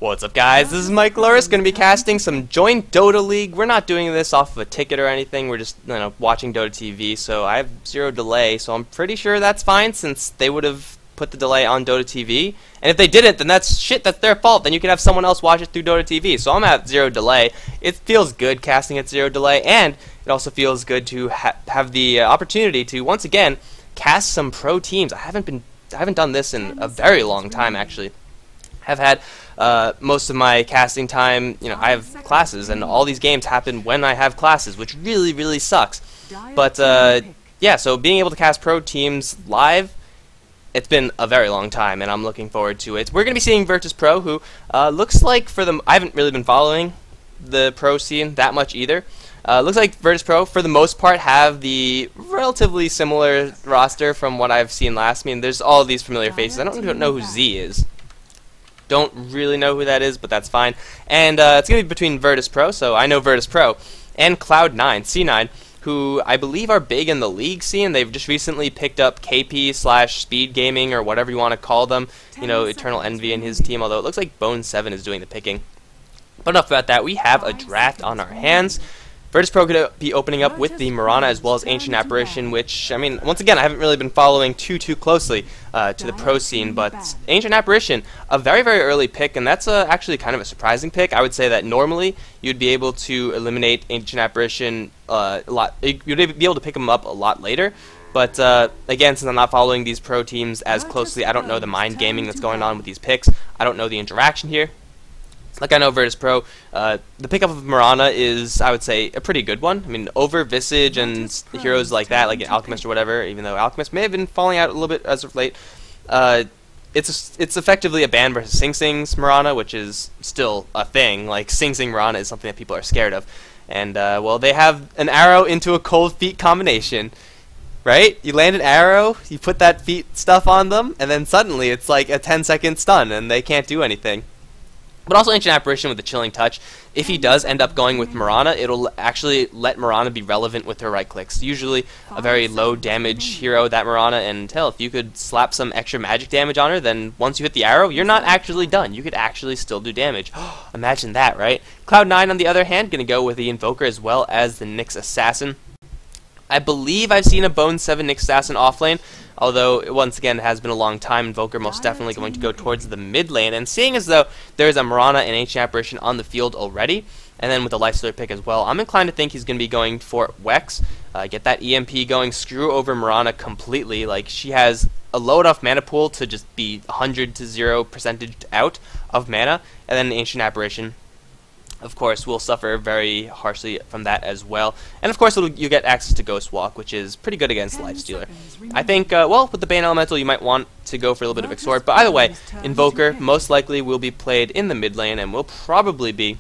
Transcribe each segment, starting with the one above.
What's up, guys? This is Mike Loris, going to be casting some joinDOTA League. We're not doing this off of a ticket or anything. We're just, watching Dota TV. So I have 0 delay. So I'm pretty sure that's fine, since they would have put the delay on Dota TV. And if they didn't, then that's their fault. Then you can have someone else watch it through Dota TV. So I'm at 0 delay. It feels good casting at 0 delay, and it also feels good to have the opportunity to once again cast some pro teams. I haven't done this in a very long time, actually. Have had most of my casting time, I have classes, and all these games happen when I have classes, which really sucks. But yeah, so being able to cast pro teams live, it's been a very long time, and I'm looking forward to it. We're going to be seeing Virtus Pro, who looks like I haven't really been following the pro scene that much either. Looks like Virtus Pro, for the most part, have the relatively similar roster from what I've seen last. I mean, there's all these familiar faces. I don't know who Z is. Don't really know who that is, but that's fine. And it's going to be between Virtus Pro, so I know Virtus Pro, and Cloud9, C9, who I believe are big in the league scene. They've just recently picked up KP/Speed Gaming, or whatever you want to call them. Eternal Envy and his team, although it looks like Bone7 is doing the picking. But enough about that. We have a draft on our hands. Virtus Pro could be opening up with the Mirana as well as Ancient Apparition, which, I mean, once again, I haven't really been following too closely to the pro scene, but Ancient Apparition, a very early pick, and that's actually kind of a surprising pick. I would say that normally you'd be able to eliminate Ancient Apparition you'd be able to pick them up a lot later, but again, since I'm not following these pro teams as closely, I don't know the mind gaming that's going on with these picks. I don't know the interaction here. Like I know Virtus Pro, the pickup of Mirana is, I would say, a pretty good one. I mean, over Visage and heroes like that, like Alchemist or whatever, even though Alchemist may have been falling out a little bit as of late, it's effectively a ban versus Sing Sing's Mirana, which is still a thing. Like, Sing Sing Mirana is something that people are scared of. And, well, they have an arrow into a cold feet combination, right? You land an arrow, you put that feet stuff on them, and then suddenly it's like a 10-second stun, and they can't do anything. But also Ancient Apparition with the Chilling Touch. If he does end up going with Mirana, it'll actually let Mirana be relevant with her right clicks. Usually a very low damage hero, that Mirana, and hell, if you could slap some extra magic damage on her, then once you hit the arrow, you're not actually done. You could actually still do damage. Imagine that, right? Cloud9, on the other hand, going to go with the Invoker as well as the Nyx Assassin. I believe I've seen a Bone7 Nyx Assassin offlane, although once again it has been a long time. Invoker most definitely going to go towards the mid lane, and seeing as though there's a Mirana and Ancient Apparition on the field already, and then with the Lifestealer pick as well, I'm inclined to think he's going to be going for Wex, get that EMP going, screw over Mirana completely. Like, she has a low enough mana pool to just be 100 to 0% out of mana, and then the Ancient Apparition, of course, will suffer very harshly from that as well. And of course, you get access to Ghost Walk, which is pretty good against Lifestealer. I think, well, with the Bane Elemental, you might want to go for a little bit of Exort. But either way, Invoker most likely will be played in the mid lane and will probably be...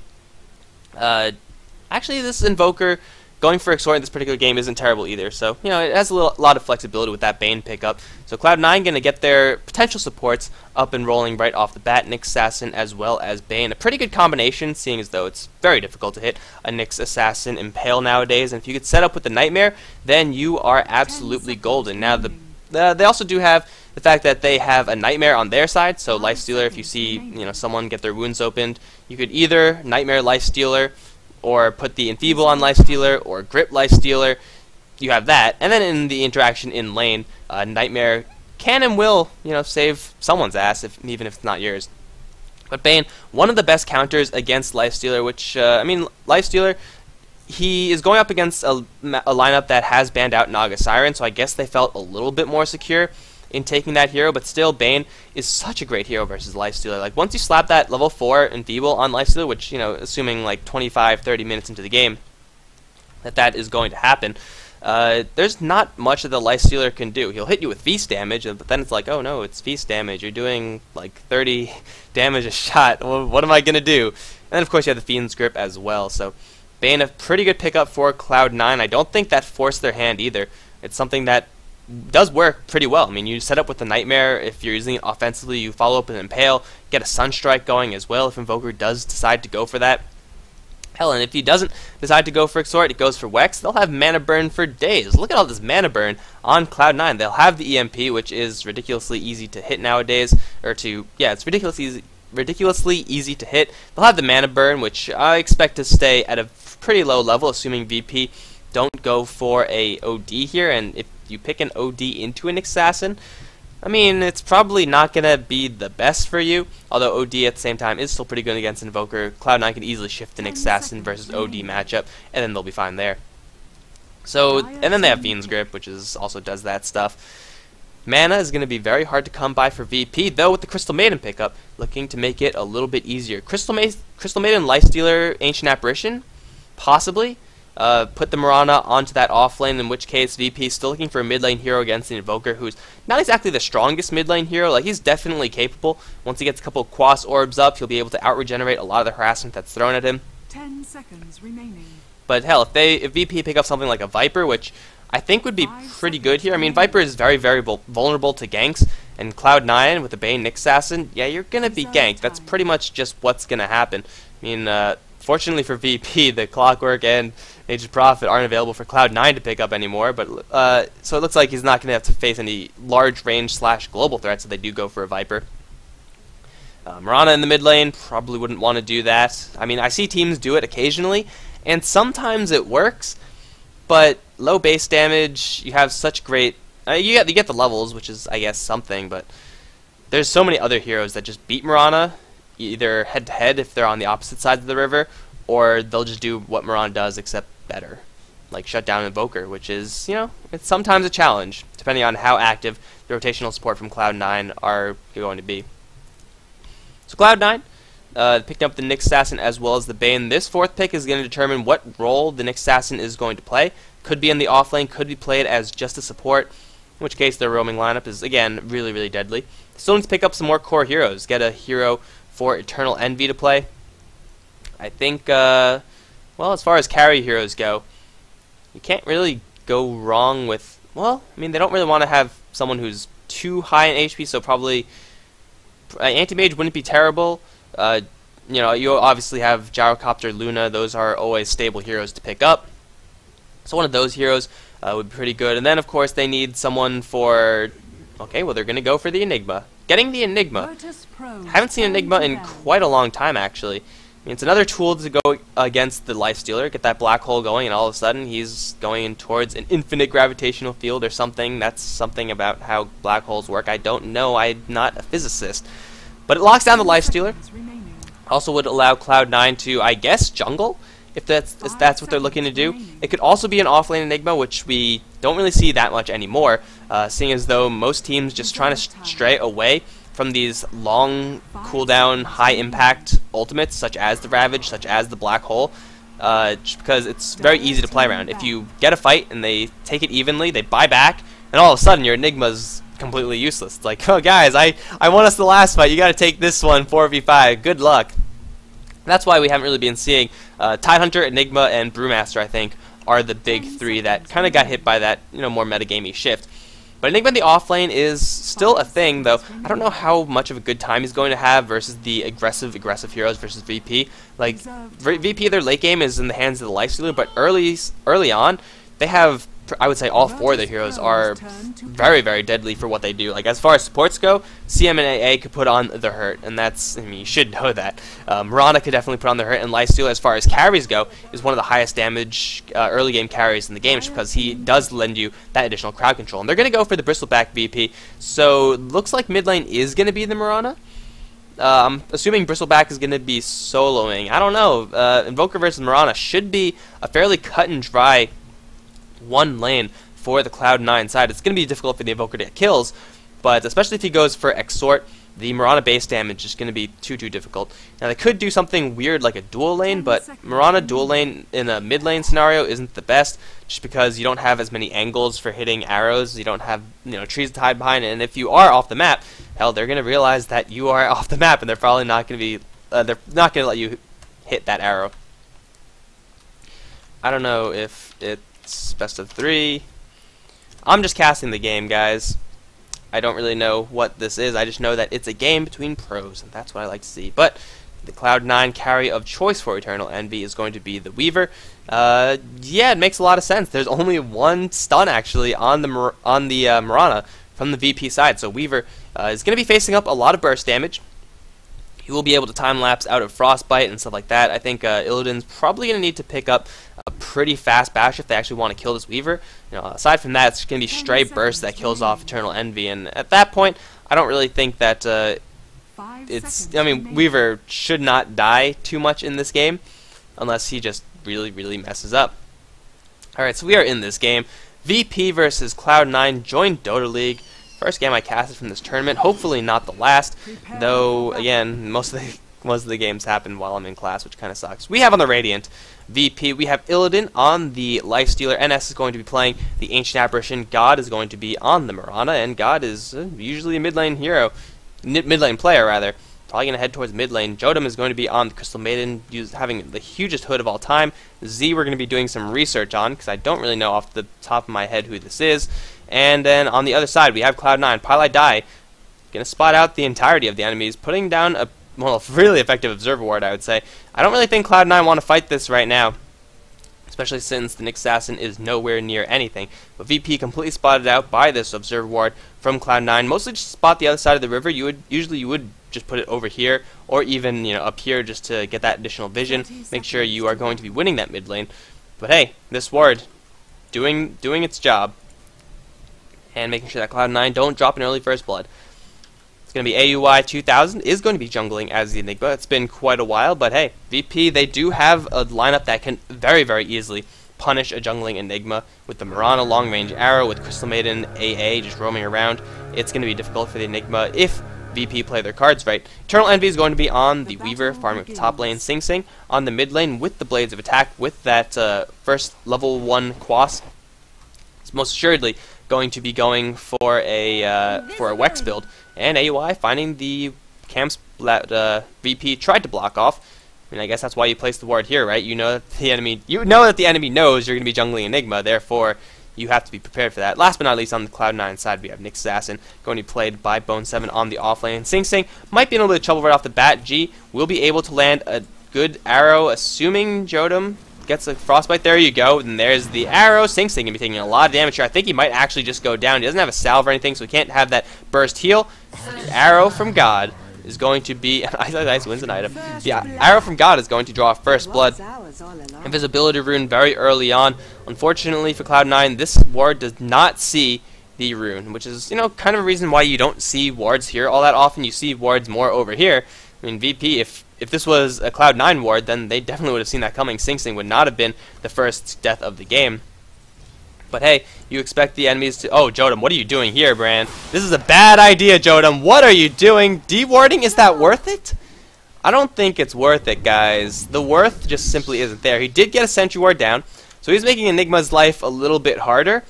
actually, this Invoker going for Exort in this particular game isn't terrible either. So, it has a lot of flexibility with that Bane pickup. So Cloud9 going to get their potential supports up and rolling right off the bat. Nyx Assassin as well as Bane. A pretty good combination, seeing as though it's very difficult to hit a Nyx Assassin Impale nowadays. And if you could set up with the Nightmare, then you are absolutely golden. Now, they also do have the fact that they have a Nightmare on their side. So Lifestealer, if you see someone get their wounds opened, you could either Nightmare Lifestealer, or put the Enfeeble on Lifestealer, or Grip Lifestealer. You have that. And then in the interaction in lane, Nightmare can and will, save someone's ass, even if it's not yours. But Bane, one of the best counters against Lifestealer, which, I mean, Lifestealer, he is going up against a lineup that has banned out Naga Siren, so I guess they felt a little bit more secure in taking that hero, but still, Bane is such a great hero versus Lifestealer. Like, once you slap that level 4 Enfeeble on Lifestealer, which, assuming like 25-30 minutes into the game, that is going to happen, there's not much that the Lifestealer can do. He'll hit you with feast damage, but then it's like, oh no, it's feast damage. You're doing like 30 damage a shot. Well, what am I going to do? And then, of course, you have the Fiend's Grip as well. So, Bane, a pretty good pickup for Cloud9. I don't think that forced their hand either. It's something that does work pretty well. I mean, you set up with the Nightmare. If you're using it offensively, you follow up with an Impale, get a Sunstrike going as well if Invoker does decide to go for that. Hell, and if he doesn't decide to go for Exort, it goes for Wex, they'll have mana burn for days. Look at all this mana burn on Cloud9. They'll have the EMP, which is ridiculously easy to hit nowadays, or to, yeah, it's ridiculously ridiculously easy to hit. They'll have the mana burn, which I expect to stay at a pretty low level, assuming VP don't go for a OD here. And if you pick an OD into an assassin, I mean, it's probably not going to be the best for you, although OD at the same time is still pretty good against Invoker. Cloud9 can easily shift an assassin versus OD matchup, and then they'll be fine there. So, and then they have Fiend's Grip, which is also does that stuff. Mana is going to be very hard to come by for VP, though with the Crystal Maiden pickup, looking to make it a little bit easier. Crystal Maiden, Lifestealer, Ancient Apparition, possibly. Put the Mirana onto that off lane, in which case VP is still looking for a mid lane hero against the Invoker, who's not exactly the strongest mid lane hero. Like, he's definitely capable. Once he gets a couple Quas orbs up, he'll be able to out-regenerate a lot of the harassment that's thrown at him. 10 seconds remaining. But hell, if VP pick up something like a Viper, which I think would be pretty good here. I mean, Viper is very, very vulnerable to ganks, and Cloud9 with the Bane Nyx Assassin, yeah, you're gonna be ganked. That's pretty much just what's gonna happen. I mean, fortunately for VP, the Clockwork and Aged Prophet aren't available for Cloud9 to pick up anymore, but so it looks like he's not going to have to face any large range / global threats if they do go for a Viper. Mirana in the mid lane probably wouldn't want to do that. I mean, I see teams do it occasionally, and sometimes it works, but low base damage, you have such great... you get the levels, which is, I guess, something, but there's so many other heroes that just beat Mirana, either head-to-head if they're on the opposite sides of the river, or they'll just do what Mirana does, except better. Like shut down Invoker, which is, you know, it's sometimes a challenge, depending on how active the rotational support from Cloud9 are going to be. So Cloud9 picked up the Nyx Assassin as well as the Bane. This fourth pick is going to determine what role the Nyx Assassin is going to play. Could be in the offlane, could be played as just a support, in which case their roaming lineup is, again, really, really deadly. Still need to pick up some more core heroes. Get a hero for Eternal Envy to play. I think, well, as far as carry heroes go, you can't really go wrong with, well, I mean, they don't really want to have someone who's too high in HP, so probably Anti-Mage wouldn't be terrible. You know, you obviously have Gyrocopter, Luna, those are always stable heroes to pick up. So one of those heroes would be pretty good. And then, of course, they need someone for, okay, well, they're going to go for the Enigma. Getting the Enigma. Haven't seen Enigma in quite a long time, actually. I mean, it's another tool to go against the Lifestealer, get that black hole going, and all of a sudden he's going towards an infinite gravitational field or something. That's something about how black holes work. I don't know. I'm not a physicist. But it locks down the Lifestealer. Also would allow Cloud9 to, I guess, jungle, if that's what they're looking to do. It could also be an offlane Enigma, which we don't really see that much anymore, seeing as though most teams just trying to stray away from these long cooldown, high impact ultimates, such as the Ravage, such as the Black Hole, just because it's very easy to play around. If you get a fight and they take it evenly, they buy back, and all of a sudden your Enigma's completely useless. It's like, oh guys, I won us the last fight, you gotta take this one, 4v5, good luck. That's why we haven't really been seeing Tidehunter, Enigma, and Brewmaster, I think, are the big three that kind of got hit by that, you know, more metagamey shift. But Enigma in the offlane is still a thing, though. I don't know how much of a good time he's going to have versus the aggressive heroes versus VP. Like, VP, their late game is in the hands of the Lifestealer, but early on, they have, I would say all four of the heroes are very, very deadly for what they do. Like, as far as supports go, CM and AA could put on the hurt, and that's, I mean, you should know that. Mirana could definitely put on the hurt, and Lifestealer, as far as carries go, is one of the highest damage early game carries in the game, just because he does lend you that additional crowd control. And they're going to go for the Bristleback VP, so looks like mid lane is going to be the Mirana. I'm assuming Bristleback is going to be soloing. I don't know. Invoker versus Mirana should be a fairly cut and dry one lane for the Cloud9 side. It's going to be difficult for the Invoker to get kills, but especially if he goes for Exort, the Mirana base damage is going to be too difficult. Now they could do something weird like a dual lane, but Mirana dual lane in a mid lane scenario isn't the best, just because you don't have as many angles for hitting arrows, you don't have, you know, trees to hide behind, and if you are off the map, hell, they're going to realize that you are off the map, and they're probably not going to be, they're not going to let you hit that arrow. I don't know if it's best of 3. I'm just casting the game, guys. I don't really know what this is. I just know that it's a game between pros, and that's what I like to see. But the Cloud9 carry of choice for Eternal Envy is going to be the Weaver. Yeah, it makes a lot of sense. There's only one stun actually on the Mirana from the VP side, so Weaver is going to be facing up a lot of burst damage. he will be able to time-lapse out of Frostbite and stuff like that. I think Illidan's probably going to need to pick up a pretty fast bash if they actually want to kill this Weaver. You know, aside from that, it's going to be stray burst that kills off Eternal Envy, and at that point, I don't really think that I mean, Weaver should not die too much in this game, unless he just really, really messes up. Alright, so we are in this game. VP versus Cloud9 joinDOTA League. First game I casted from this tournament, hopefully not the last, though again most of the games happen while I'm in class, which kind of sucks. We have on the Radiant VP, we have Illidan on the Lifestealer. NS is going to be playing the Ancient Apparition. God is going to be on the Mirana, and God is usually a mid lane hero, mid lane player rather. Probably going to head towards mid lane. Jodam is going to be on the Crystal Maiden, having the hugest hood of all time. Z we're going to be doing some research on, because I don't really know off the top of my head who this is. And then on the other side, we have Cloud9. Pylai Dai going to spot out the entirety of the enemies, putting down a really effective Observer Ward, I would say. I don't really think Cloud9 want to fight this right now, especially since the Nyx Assassin is nowhere near anything. But VP completely spotted out by this Observer Ward from Cloud9. Mostly just spot the other side of the river. You would just put it over here, or even up here, just to get that additional vision. Make sure you are going to be winning that mid lane. But hey, this ward doing its job, and making sure that Cloud9 don't drop an early first blood. It's going to be AUI 2000 is going to be jungling as the Enigma. It's been quite a while, but hey, VP, they do have a lineup that can very, very easily punish a jungling Enigma with the Mirana long range arrow, with Crystal Maiden AA just roaming around. It's going to be difficult for the Enigma if VP play their cards right. Eternal Envy is going to be on the Weaver, farming up the top lane. Sing Sing on the mid lane with the Blades of Attack, with that first level 1 Quas. It's most assuredly going to be going for a Wex build, and AUI finding the camps that VP tried to block off. I mean, I guess that's why you place the ward here, right? You know that the enemy knows you're going to be jungling Enigma, therefore you have to be prepared for that. Last but not least, on the Cloud9 side, we have Nyx Assassin going to be played by Bone7 on the offlane. Sing Sing might be in a little bit of trouble right off the bat. G will be able to land a good arrow, assuming Jodam gets a Frostbite. There you go, and there's the arrow. Sing Sing going to be taking a lot of damage here. I think he might actually just go down. He doesn't have a salve or anything, so he can't have that burst heal. The arrow from God is going to be... Nice, wins an item. Yeah, arrow from God is going to draw first blood. Invisibility rune very early on. Unfortunately for Cloud9, this ward does not see the rune, which is, kind of a reason why you don't see wards here all that often. You see wards more over here. I mean, VP, if this was a Cloud9 ward, then they definitely would have seen that coming. Sing Sing would not have been the first death of the game. But hey, you expect the enemies to... Oh, Jodam, what are you doing here, Bran? This is a bad idea, Jodam. What are you doing? Dewarding, is that worth it? I don't think it's worth it, guys. The worth just simply isn't there. He did get a Sentry Ward down, so he's making Enigma's life a little bit harder.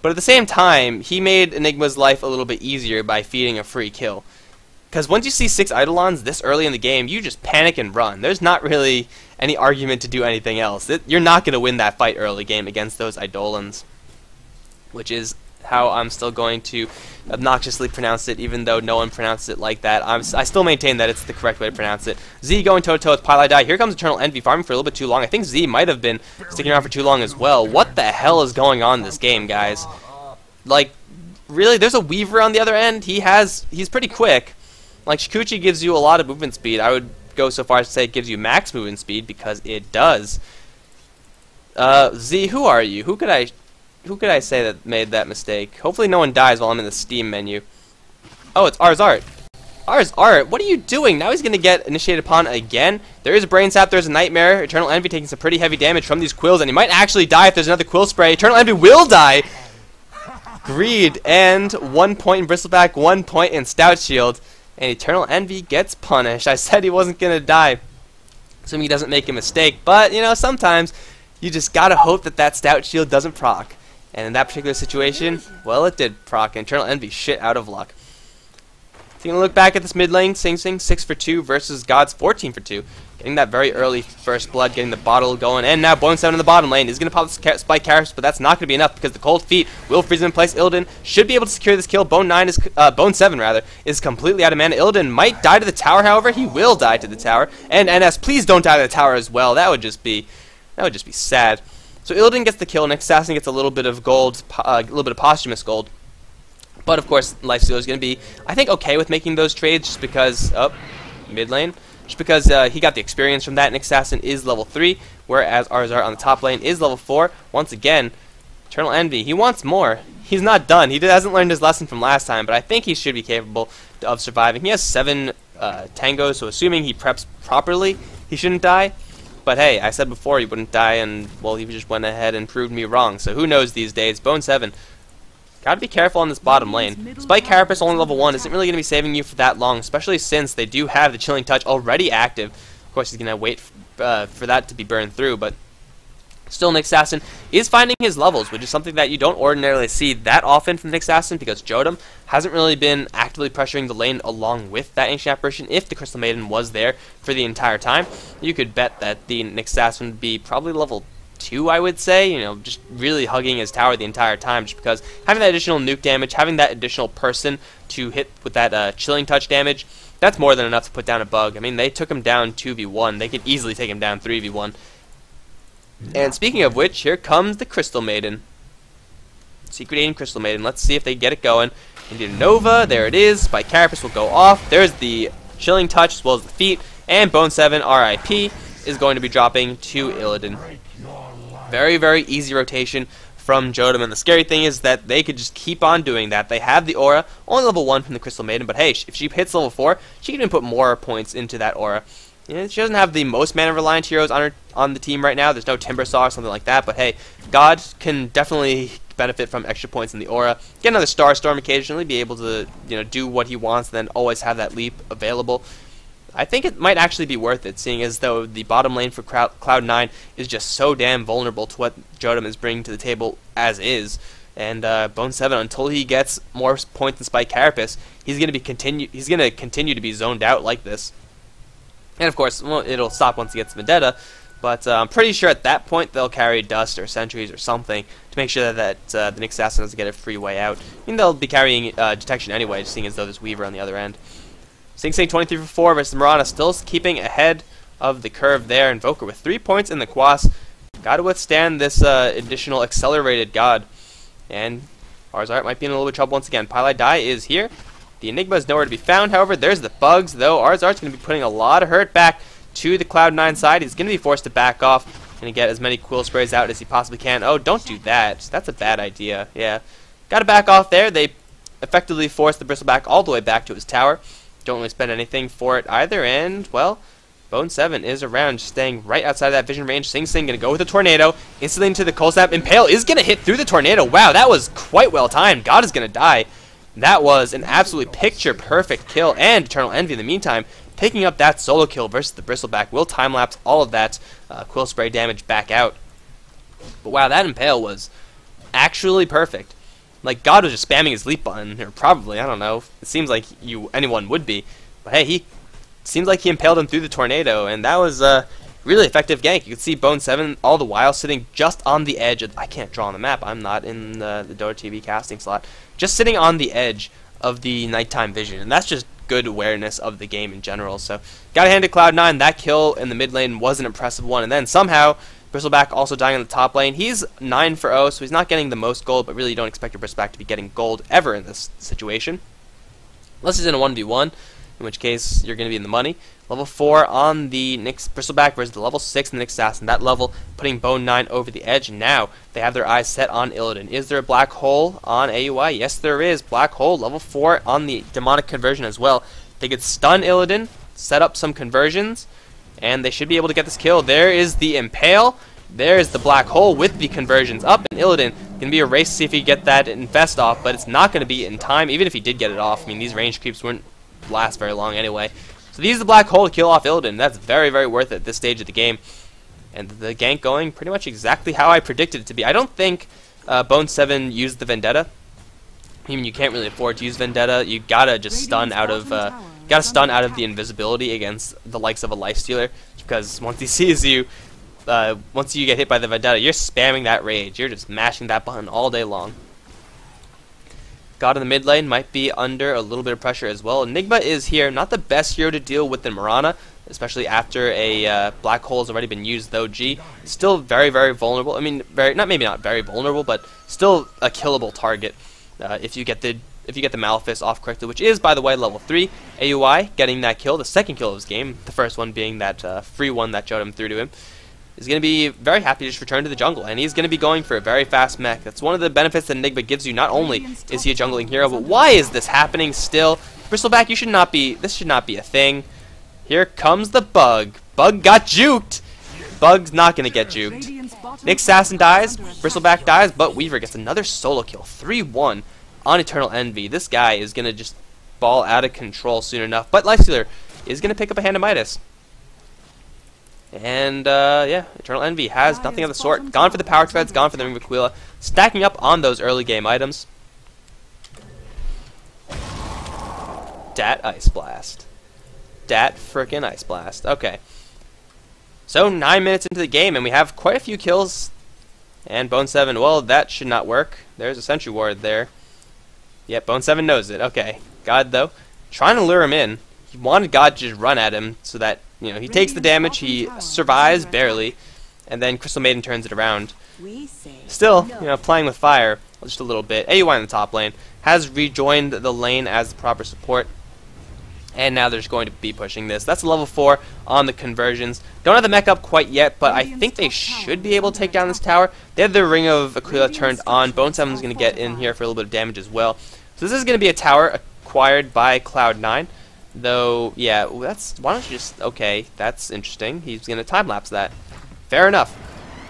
But at the same time, he made Enigma's life a little bit easier by feeding a free kill. Because once you see 6 Eidolons this early in the game, you just panic and run. There's not really any argument to do anything else. You're not going to win that fight early game against those Eidolons, which is how I'm still going to obnoxiously pronounce it, even though no one pronounced it like that. I still maintain that it's the correct way to pronounce it. Z going toe-to-toe with Pylai Dai. Here comes Eternal Envy, farming for a little bit too long. I think Z might have been sticking around for too long as well. What the hell is going on in this game, guys? Like, really, there's a Weaver on the other end. He's pretty quick. Like, Shikuchi gives you a lot of movement speed. I would go so far as to say it gives you max movement speed, because it does. Z, who are you? Who could I say that made that mistake? Hopefully no one dies while I'm in the Steam menu. Oh, it's Ars Art. Ars Art, what are you doing? Now he's going to get initiated upon again. There is a Brain Sap, there's a Nightmare. Eternal Envy taking some pretty heavy damage from these quills, and he might actually die if there's another quill spray. Eternal Envy will die! Greed, and 1 point in Bristleback, 1 point in Stout Shield. And Eternal Envy gets punished. I said he wasn't going to die, assuming he doesn't make a mistake. But, sometimes you just got to hope that that Stout Shield doesn't proc. And in that particular situation, well, it did proc. And Eternal Envy shit out of luck. So you're going to look back at this mid lane. Sing Sing 6 for 2 versus God's 14 for 2. Getting that very early first blood, getting the bottle going. And now Bone7 in the bottom lane is going to pop the Spike Carrots, but that's not going to be enough because the Cold Feet will freeze him in place. Illidan should be able to secure this kill. Bone7 is completely out of mana. Illidan might die to the tower, however. He will die to the tower. And NS, please don't die to the tower as well. That would just be sad. So Illidan gets the kill. Nyx Assassin gets a little bit of gold, a little bit of posthumous gold. But of course, Lifestealer is going to be, I think, okay with making those trades, just because mid lane, just because he got the experience from that. Nick Assassin is level 3, whereas Arzart on the top lane is level 4. Once again, Eternal Envy, he wants more. He's not done. He hasn't learned his lesson from last time, but I think he should be capable of surviving. He has 7 tangos, so assuming he preps properly, he shouldn't die. But hey, I said before he wouldn't die, and well, he just went ahead and proved me wrong. So who knows these days? Bone 7, gotta be careful on this bottom lane. Spike Carapace only level 1 isn't really going to be saving you for that long, especially since they do have the Chilling Touch already active. Of course, he's going to wait for that to be burned through, but still, Nick Assassin is finding his levels, which is something that you don't ordinarily see that often from Nick Assassin, because jotum hasn't really been actively pressuring the lane along with that Ancient Apparition. If the Crystal Maiden was there for the entire time, you could bet that the Nick Assassin would be probably level 2, I would say, you know, just really hugging his tower the entire time, just because having that additional nuke damage, having that additional person to hit with that Chilling Touch damage, that's more than enough to put down a bug. I mean, they took him down 2v1. They could easily take him down 3v1. And speaking of which, here comes the Crystal Maiden. Secret Agent Crystal Maiden. Let's see if they get it going. Indeed Nova, there it is. Spike Carapace will go off. There's the Chilling Touch as well as the feat. And Bone 7 RIP is going to be dropping to Illidan. Very, very easy rotation from jotum. And the scary thing is that they could just keep on doing that. They have the aura, only level 1 from the Crystal Maiden. But hey, if she hits level 4, she can even put more points into that aura. Yeah, she doesn't have the most mana-reliant heroes on the team right now. There's no Timbersaw or something like that. But hey, God can definitely benefit from extra points in the aura. Get another Starstorm occasionally, be able to do what he wants, and then always have that leap available. I think it might actually be worth it, seeing as though the bottom lane for Cloud9 is just so damn vulnerable to what jotum is bringing to the table as is. And Bone 7, until he gets more points than Spike Carapace, he's going to continue to be zoned out like this. And of course, well, it'll stop once he gets Vendetta, but I'm pretty sure at that point they'll carry Dust or Sentries or something to make sure that the Nick Assassin doesn't get a free way out. I mean, they'll be carrying Detection anyway, seeing as though there's Weaver on the other end. Sing Sing 23 for 4 versus Mirana, still keeping ahead of the curve there. Invoker with 3 points in the Quas. Got to withstand this additional accelerated God. And Arzart might be in a little bit of trouble once again. Pylai Die is here. The Enigma is nowhere to be found, however. There's the bugs, though. Arzart's going to be putting a lot of hurt back to the Cloud9 side. He's going to be forced to back off and get as many Quill Sprays out as he possibly can. Oh, don't do that. That's a bad idea. Yeah. Got to back off there. They effectively forced the Bristleback all the way back to his tower. Don't really spend anything for it either, and, well, Bone 7 is around, just staying right outside of that vision range. Sing Sing going to go with a Tornado, instantly into the Cold Snap. Impale is going to hit through the Tornado. Wow, that was quite well timed. God is going to die. That was an absolutely picture-perfect kill, and Eternal Envy in the meantime, picking up that solo kill versus the Bristleback. Will time-lapse all of that Quill Spray damage back out. But wow, that Impale was actually perfect. Like, God was just spamming his leap button, or probably, I don't know. It seems like anyone would be. But hey, he seems like he impaled him through the Tornado, and that was a really effective gank. You can see Bone 7 all the while sitting just on the edge of, I can't draw on the map, I'm not in the Dota TV casting slot. Just sitting on the edge of the nighttime vision, and that's just good awareness of the game in general. So, gotta hand it to Cloud9, that kill in the mid lane was an impressive one, and then somehow Bristleback also dying in the top lane. He's 9 for 0, so he's not getting the most gold, but really you don't expect your Bristleback to be getting gold ever in this situation. Unless he's in a 1v1, in which case you're going to be in the money. Level 4 on the Nyx Bristleback versus the level 6 in the Nyx Assassin. That level putting Bone 9 over the edge. Now they have their eyes set on Illidan. Is there a black hole on AUI? Yes, there is. Black hole, level 4 on the demonic conversion as well. They could stun Illidan, set up some conversions, and they should be able to get this kill. There is the Impale. There's the black hole with the conversions up, and Illidan going to be a race to see if he can get that infest off, but it's not going to be in time, even if he did get it off. I mean, these range creeps wouldn't last very long anyway. So they use the black hole to kill off Illidan. That's very, very worth it at this stage of the game. And the gank going pretty much exactly how I predicted it to be. I don't think Bone 7 used the Vendetta. I mean, you can't really afford to use Vendetta. You gotta just stun out of the invisibility against the likes of a Lifestealer, because once he sees you, once you get hit by the Vendetta, you're spamming that rage. You're just mashing that button all day long. God in the mid lane might be under a little bit of pressure as well. Enigma is here, not the best hero to deal with in Mirana, especially after a black hole has already been used, though G. Still very, very vulnerable. I mean, maybe not very vulnerable, but still a killable target. If if you get the Malefice off correctly, which is, by the way, level 3. AUI getting that kill, the second kill of his game, the first one being that free one that Jotum threw to him, is going to be very happy to just return to the jungle, and he's going to be going for a very fast mech. That's one of the benefits that Enigma gives you. Not only is he a jungling hero, but why is this happening still? Bristleback, you should not be, this should not be a thing. Here comes the Bug. Bug got juked. Bug's not going to get juked. Nick Assassin dies, Bristleback dies, but Weaver gets another solo kill. 3-1 on Eternal Envy. This guy is going to just ball out of control soon enough, but Lifestealer is going to pick up a Hand of Midas. And, yeah, Eternal Envy has nothing of the sort. Gone for the Power Treads, gone for the Ring of Aquila. Stacking up on those early game items. Dat Ice Blast. Dat frickin' Ice Blast. Okay. So, 9 minutes into the game, and we have quite a few kills. And Bone 7, well, that should not work. There's a Sentry Ward there. Yep, Bone 7 knows it. Okay. God, though, trying to lure him in. He wanted God to just run at him so that, you know, he takes the damage, he survives barely, and then Crystal Maiden turns it around. Still, you know, playing with fire just a little bit. AUI in the top lane has rejoined the lane as the proper support, and now they're just going to be pushing this. That's level 4 on the conversions. Don't have the mech up quite yet, but I think they should be able to take down this tower. They have the Ring of Aquila turned on. Bone 7's going to get in here for a little bit of damage as well. So this is going to be a tower acquired by Cloud9. Though, yeah, that's, why don't you just, okay, that's interesting. He's going to time-lapse that. Fair enough.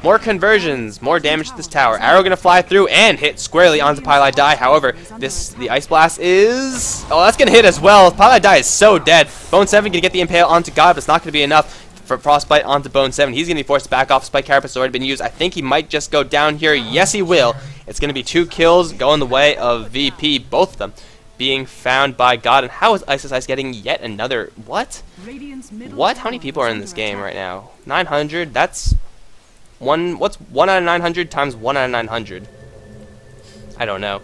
More conversions, more damage to this tower. Arrow going to fly through and hit squarely onto Pylai Die. However, the Ice Blast is, oh, that's going to hit as well. Pylai Die is so dead. Bone 7 going to get the Impale onto God, but it's not going to be enough for Frostbite onto Bone 7. He's going to be forced to back off. Spike Carapace has already been used. I think he might just go down here. Yes, he will. It's going to be 2 kills going the way of VP, both of them being found by God. And how is Ice getting yet another, what? What? How many people are in this game right now? 900? That's what's 1 out of 900 times 1 out of 900? I don't know.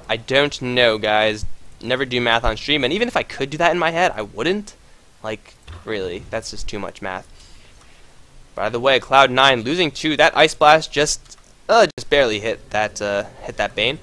I don't know, guys. Never do math on stream, and even if I could do that in my head, I wouldn't. Like, really, that's just too much math. By the way, Cloud9 losing 2. That Ice Blast just barely hit that Bane.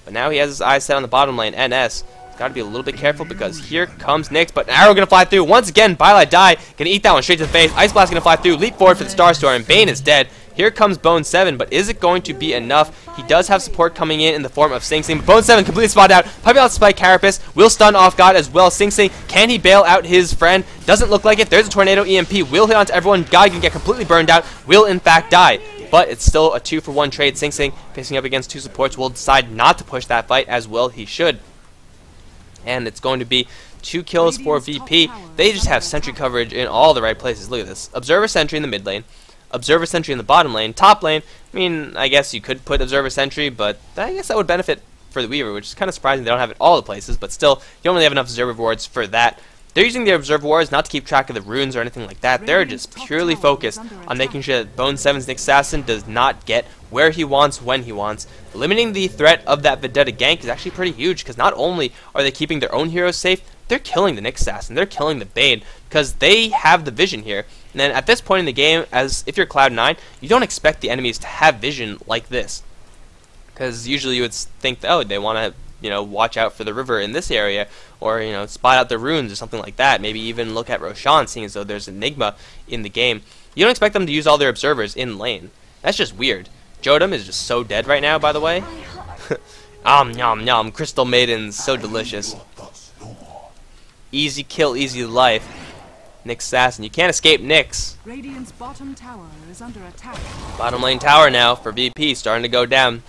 But now he has his eyes set on the bottom lane. NS got to be a little bit careful because here comes Nyx. But an arrow going to fly through. Once again, Pylai Die going to eat that one straight to the face. Ice Blast going to fly through. Leap forward for the Star Storm. Bane is dead. Here comes Bone 7, but is it going to be enough? He does have support coming in the form of Sing Sing. But Bone 7 completely spotted out. Piping out Spike Carapace. Will stun off God as well. Sing Sing, can he bail out his friend? Doesn't look like it. There's a Tornado EMP. Will hit onto everyone. God can get completely burned out. Will, in fact, die. But it's still a 2-for-1 trade. Sing Sing facing up against 2 supports will decide not to push that fight, as well he should. And it's going to be 2 kills for VP. They just have sentry coverage in all the right places. Look at this. Observer sentry in the mid lane. Observer sentry in the bottom lane. Top lane, I mean, I guess you could put observer sentry, but I guess that would benefit for the Weaver, which is kind of surprising they don't have it all the places, but still, you don't really have enough observer wards for that. They're using their observer wards not to keep track of the runes or anything like that. They're just purely focused on making sure that Bone 7's Nyx Assassin does not get where he wants, when he wants. Limiting the threat of that Vendetta gank is actually pretty huge, because not only are they keeping their own heroes safe, they're killing the Nyx Assassin, they're killing the Bane, because they have the vision here. And then at this point in the game, as if you're Cloud9, you don't expect the enemies to have vision like this. Because usually you would think, oh, they want to, you know, watch out for the river in this area, or, you know, spot out the runes or something like that. Maybe even look at Roshan, seeing as though there's Enigma in the game. You don't expect them to use all their observers in lane. That's just weird. Jotum is just so dead right now, by the way. Nom nom, Crystal Maiden's so delicious. Easy kill, easy life. Nyx Assassin, you can't escape Nyx. Radiant's bottom tower is under attack. Bottom lane tower now for VP, starting to go down.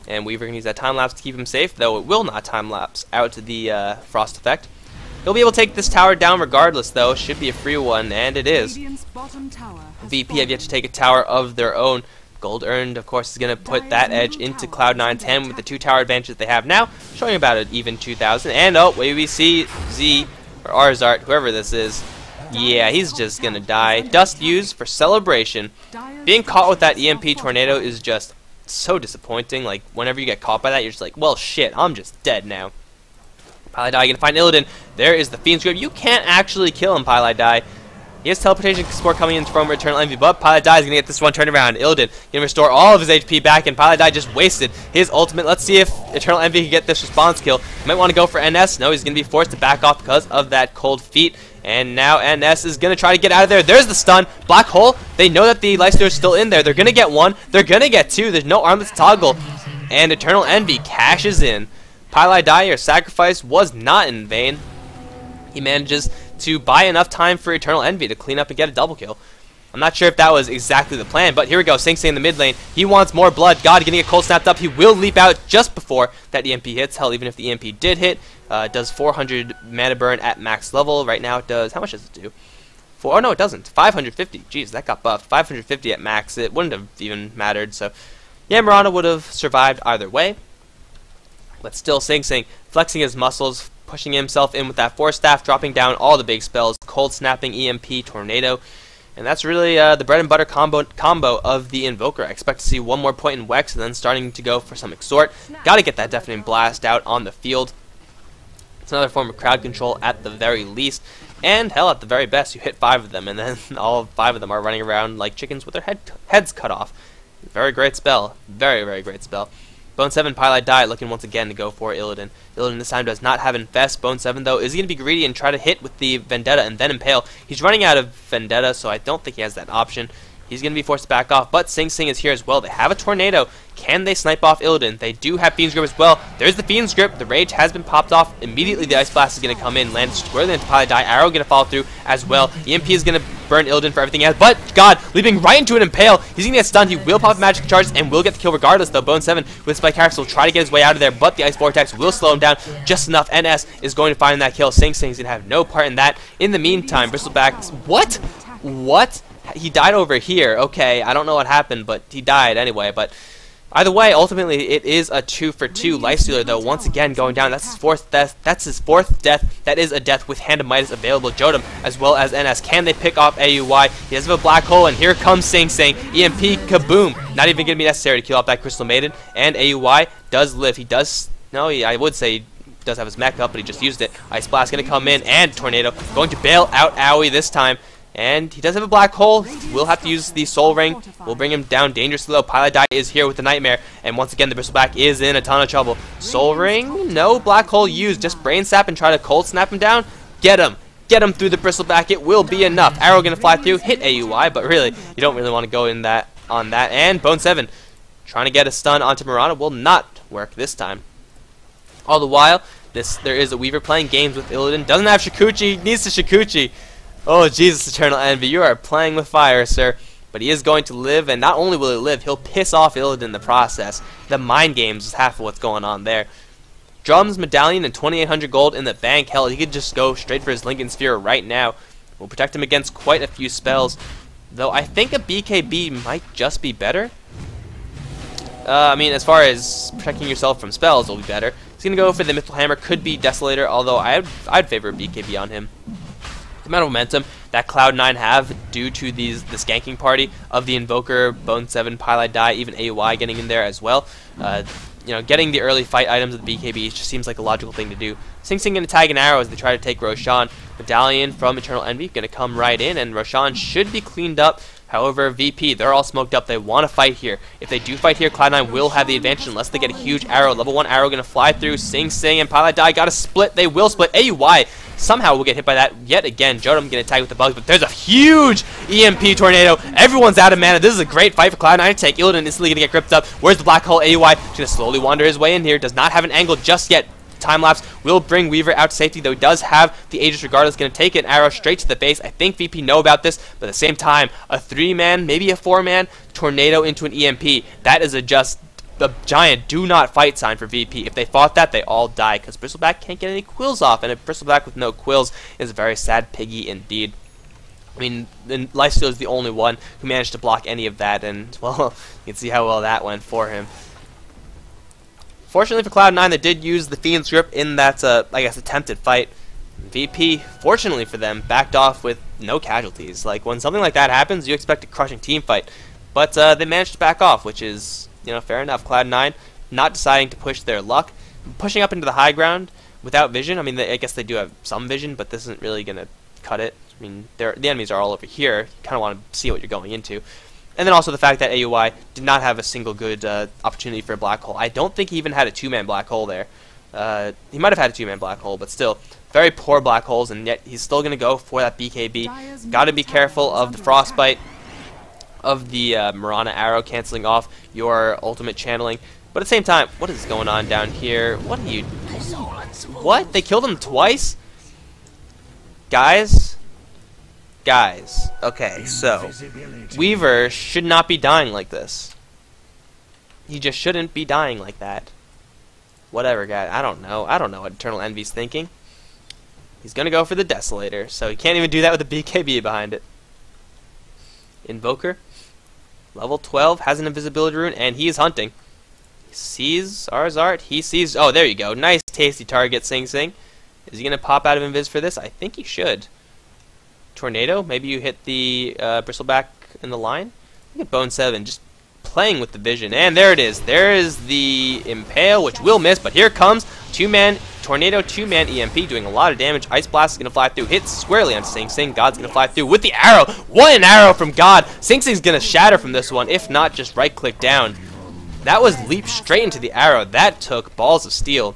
And Weaver can use that time lapse to keep him safe, though it will not time lapse out to the frost effect. He'll be able to take this tower down regardless, though. Should be a free one, and it is. VP have yet to take a tower of their own. Gold earned, of course, is going to put that edge into Cloud9's hand with the 2 tower advantage that they have now, showing about an even 2,000. And oh, wait, we see Z or Arzart, whoever this is. Yeah, he's just going to die. Dust used for celebration. Being caught with that EMP tornado is just so disappointing. Like, whenever you get caught by that, you're just like, well, shit, I'm just dead now. Pylai Die gonna find Illidan. There is the Fiend's Grip. You can't actually kill him, Pylai Die. He has teleportation support coming in from Eternal Envy, but Pilot Die is going to get this one turned around. Illidan can restore all of his HP back, and Pilot Die just wasted his ultimate. Let's see if Eternal Envy can get this response kill. He might want to go for NS. No, he's going to be forced to back off because of that cold feet. And now NS is going to try to get out of there. There's the stun. Black hole. They know that the Lifestealer is still in there. They're going to get one. They're going to get two. There's no armless toggle. And Eternal Envy cashes in. Pilot Die, your sacrifice was not in vain. He manages to buy enough time for Eternal Envy to clean up and get a double kill. I'm not sure if that was exactly the plan, but here we go. Sing Sing in the mid lane. He wants more blood. God, getting a cold snapped up. He will leap out just before that EMP hits. Hell, even if the EMP did hit, it does 400 mana burn at max level. Right now it does, how much does it do? Oh no, it doesn't. 550. Jeez, that got buffed. 550 at max. It wouldn't have even mattered. So, yeah, Mirana would have survived either way. But still, Sing Sing flexing his muscles, pushing himself in with that Force Staff, dropping down all the big spells, Cold Snapping, EMP, Tornado. And that's really the bread and butter combo of the Invoker. I expect to see one more point in Wex and then starting to go for some Exhort. Got to get that Deafening Blast out on the field. It's another form of crowd control at the very least. And hell, at the very best, you hit 5 of them, and then all 5 of them are running around like chickens with their heads cut off. Very great spell. Very, very great spell. Bone 7 Pilot Die looking once again to go for Illidan. Illidan this time does not have Infest. Bone 7 though is going to be greedy and try to hit with the Vendetta and then Impale. He's running out of Vendetta, so I don't think he has that option. He's going to be forced to back off, but Sing Sing is here as well. They have a Tornado. Can they snipe off Illidan? They do have Fiend's Grip as well. There's the Fiend's Grip. The Rage has been popped off. Immediately the Ice Blast is going to come in, land squarely into Pilot Die. Arrow going to follow through as well. EMP is going to burn Illidan for everything he has, but God, leaping right into an Impale. He's going to get stunned. He will pop magic charges and will get the kill regardless, though. Bone 7 with Spike Harris will try to get his way out of there, but the Ice Vortex will slow him down just enough. NS is going to find that kill. Sing Sing's going to have no part in that. In the meantime, Bristleback... What? What? He died over here. Okay, I don't know what happened, but he died anyway. But either way, ultimately, it is a 2-for-2 Lifestealer, though. Once again, going down. That's his 4th death. That's his 4th death. That is a death with Hand of Midas available. Jotum, as well as NS. Can they pick off AUY? He has a black hole, and here comes Sing Sing. EMP, kaboom. Not even going to be necessary to kill off that Crystal Maiden. And AUY does live. He does... No, I would say... He does have his mech up, but he just used it. Ice Blast going to come in, and Tornado going to bail out Owie this time. And he does have a black hole. We'll have to use the Soul Ring. We'll bring him down dangerously low. Pilot Die is here with the Nightmare. And once again, the Bristleback is in a ton of trouble. Soul Ring? No black hole used. Just Brain Sap and try to Cold Snap him down. Get him. Get him through the Bristleback. It will be enough. Arrow going to fly through. Hit AUY. But really, you don't really want to go in that on that. And Bone 7 trying to get a stun onto Mirana will not work this time. All the while, there is a Weaver playing games with Illidan. Doesn't have Shikuchi. Needs to Shikuchi. Oh, Jesus, Eternal Envy, you are playing with fire, sir. But he is going to live, and not only will he live, he'll piss off Illidan in the process. The mind games is half of what's going on there. Drums, Medallion, and 2,800 gold in the bank. Hell, he could just go straight for his Lincoln Sphere right now. Will protect him against quite a few spells. Though I think a BKB might just be better. I mean, as far as protecting yourself from spells will be better. He's going to go for the Mythal Hammer. Could be Desolator, although I'd favor a BKB on him. The amount of momentum that Cloud9 have due to the skanking party of the Invoker, Bone 7, Pilot Die, even AUY getting in there as well. You know, getting the early fight items of the BKB just seems like a logical thing to do. Sing Sing going to tag an arrow as they try to take Roshan. Medallion from Eternal Envy going to come right in, and Roshan should be cleaned up. However, VP, they're all smoked up. They want to fight here. If they do fight here, Cloud9 will have the advantage unless they get a huge arrow. Level 1 arrow going to fly through. Sing Sing and Pilot Die got to split. They will split. AUY somehow will get hit by that yet again. Jotum going to tag with the bugs, but there's a huge EMP tornado. Everyone's out of mana. This is a great fight for Cloud9 to take. Illidan instantly going to get gripped up. Where's the black hole? AUY going to slowly wander his way in here. Does not have an angle just yet. Time lapse will bring Weaver out to safety, though he does have the Aegis regardless. Going to take an arrow straight to the face. I think VP know about this, but at the same time, a 3-man, maybe a 4-man tornado into an EMP. That is a giant do not fight sign for VP. If they fought that, they all die because Bristleback can't get any quills off, and a Bristleback with no quills is a very sad piggy indeed. I mean, Lifestealer is the only one who managed to block any of that, and well, you can see how well that went for him. Fortunately for Cloud9, they did use the Fiend's Grip in that, I guess, attempted fight. VP, fortunately for them, backed off with no casualties. Like, when something like that happens, you expect a crushing team fight. But they managed to back off, which is, you know, fair enough. Cloud9 not deciding to push their luck. Pushing up into the high ground without vision. I mean, I guess they do have some vision, but this isn't really going to cut it. I mean, the enemies are all over here. You kind of want to see what you're going into. And then also the fact that AUI did not have a single good opportunity for a black hole. I don't think he even had a two-man black hole there. He might have had a two-man black hole, but still, very poor black holes, and yet he's still going to go for that BKB. Got to be careful of the frostbite, of the Marana arrow canceling off your ultimate channeling. But at the same time, what is going on down here? What are you... What? They killed him twice? Guys? Guys. Okay, so Weaver should not be dying like this. He just shouldn't be dying like that. Whatever, guys. I don't know. I don't know what Eternal Envy's thinking. He's going to go for the Desolator, so he can't even do that with a BKB behind it. Invoker. Level 12, has an invisibility rune, and he is hunting. He sees Arzart. He sees... Oh, there you go. Nice, tasty target, Sing Sing. Is he going to pop out of Invis for this? I think he should. Tornado. Maybe you hit the Bristleback in the line. Look at Bone 7 just playing with the vision. And there it is. There is the Impale, which will miss. But here comes two-man Tornado, two-man EMP doing a lot of damage. Ice Blast is going to fly through. Hits squarely on Sing Sing. God's going to fly through with the arrow. What an arrow from God. Sing Sing's going to shatter from this one. If not, just right-click down. That was leap straight into the arrow. That took balls of steel.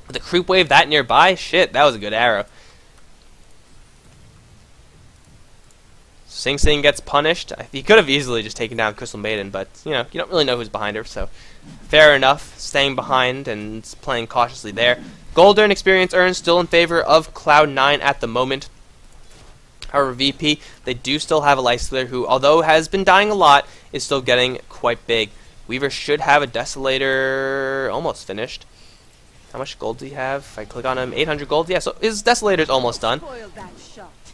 With the creep wave that nearby, shit, that was a good arrow. Sing Sing gets punished. He could have easily just taken down Crystal Maiden, but, you know, you don't really know who's behind her, so fair enough. Staying behind and playing cautiously there. Golden experience earned still in favor of Cloud9 at the moment. However, VP, they do still have a Lifestealer who, although has been dying a lot, is still getting quite big. Weaver should have a Desolator almost finished. How much gold do you have? If I click on him, 800 gold. Yeah, so his Desolator's almost done.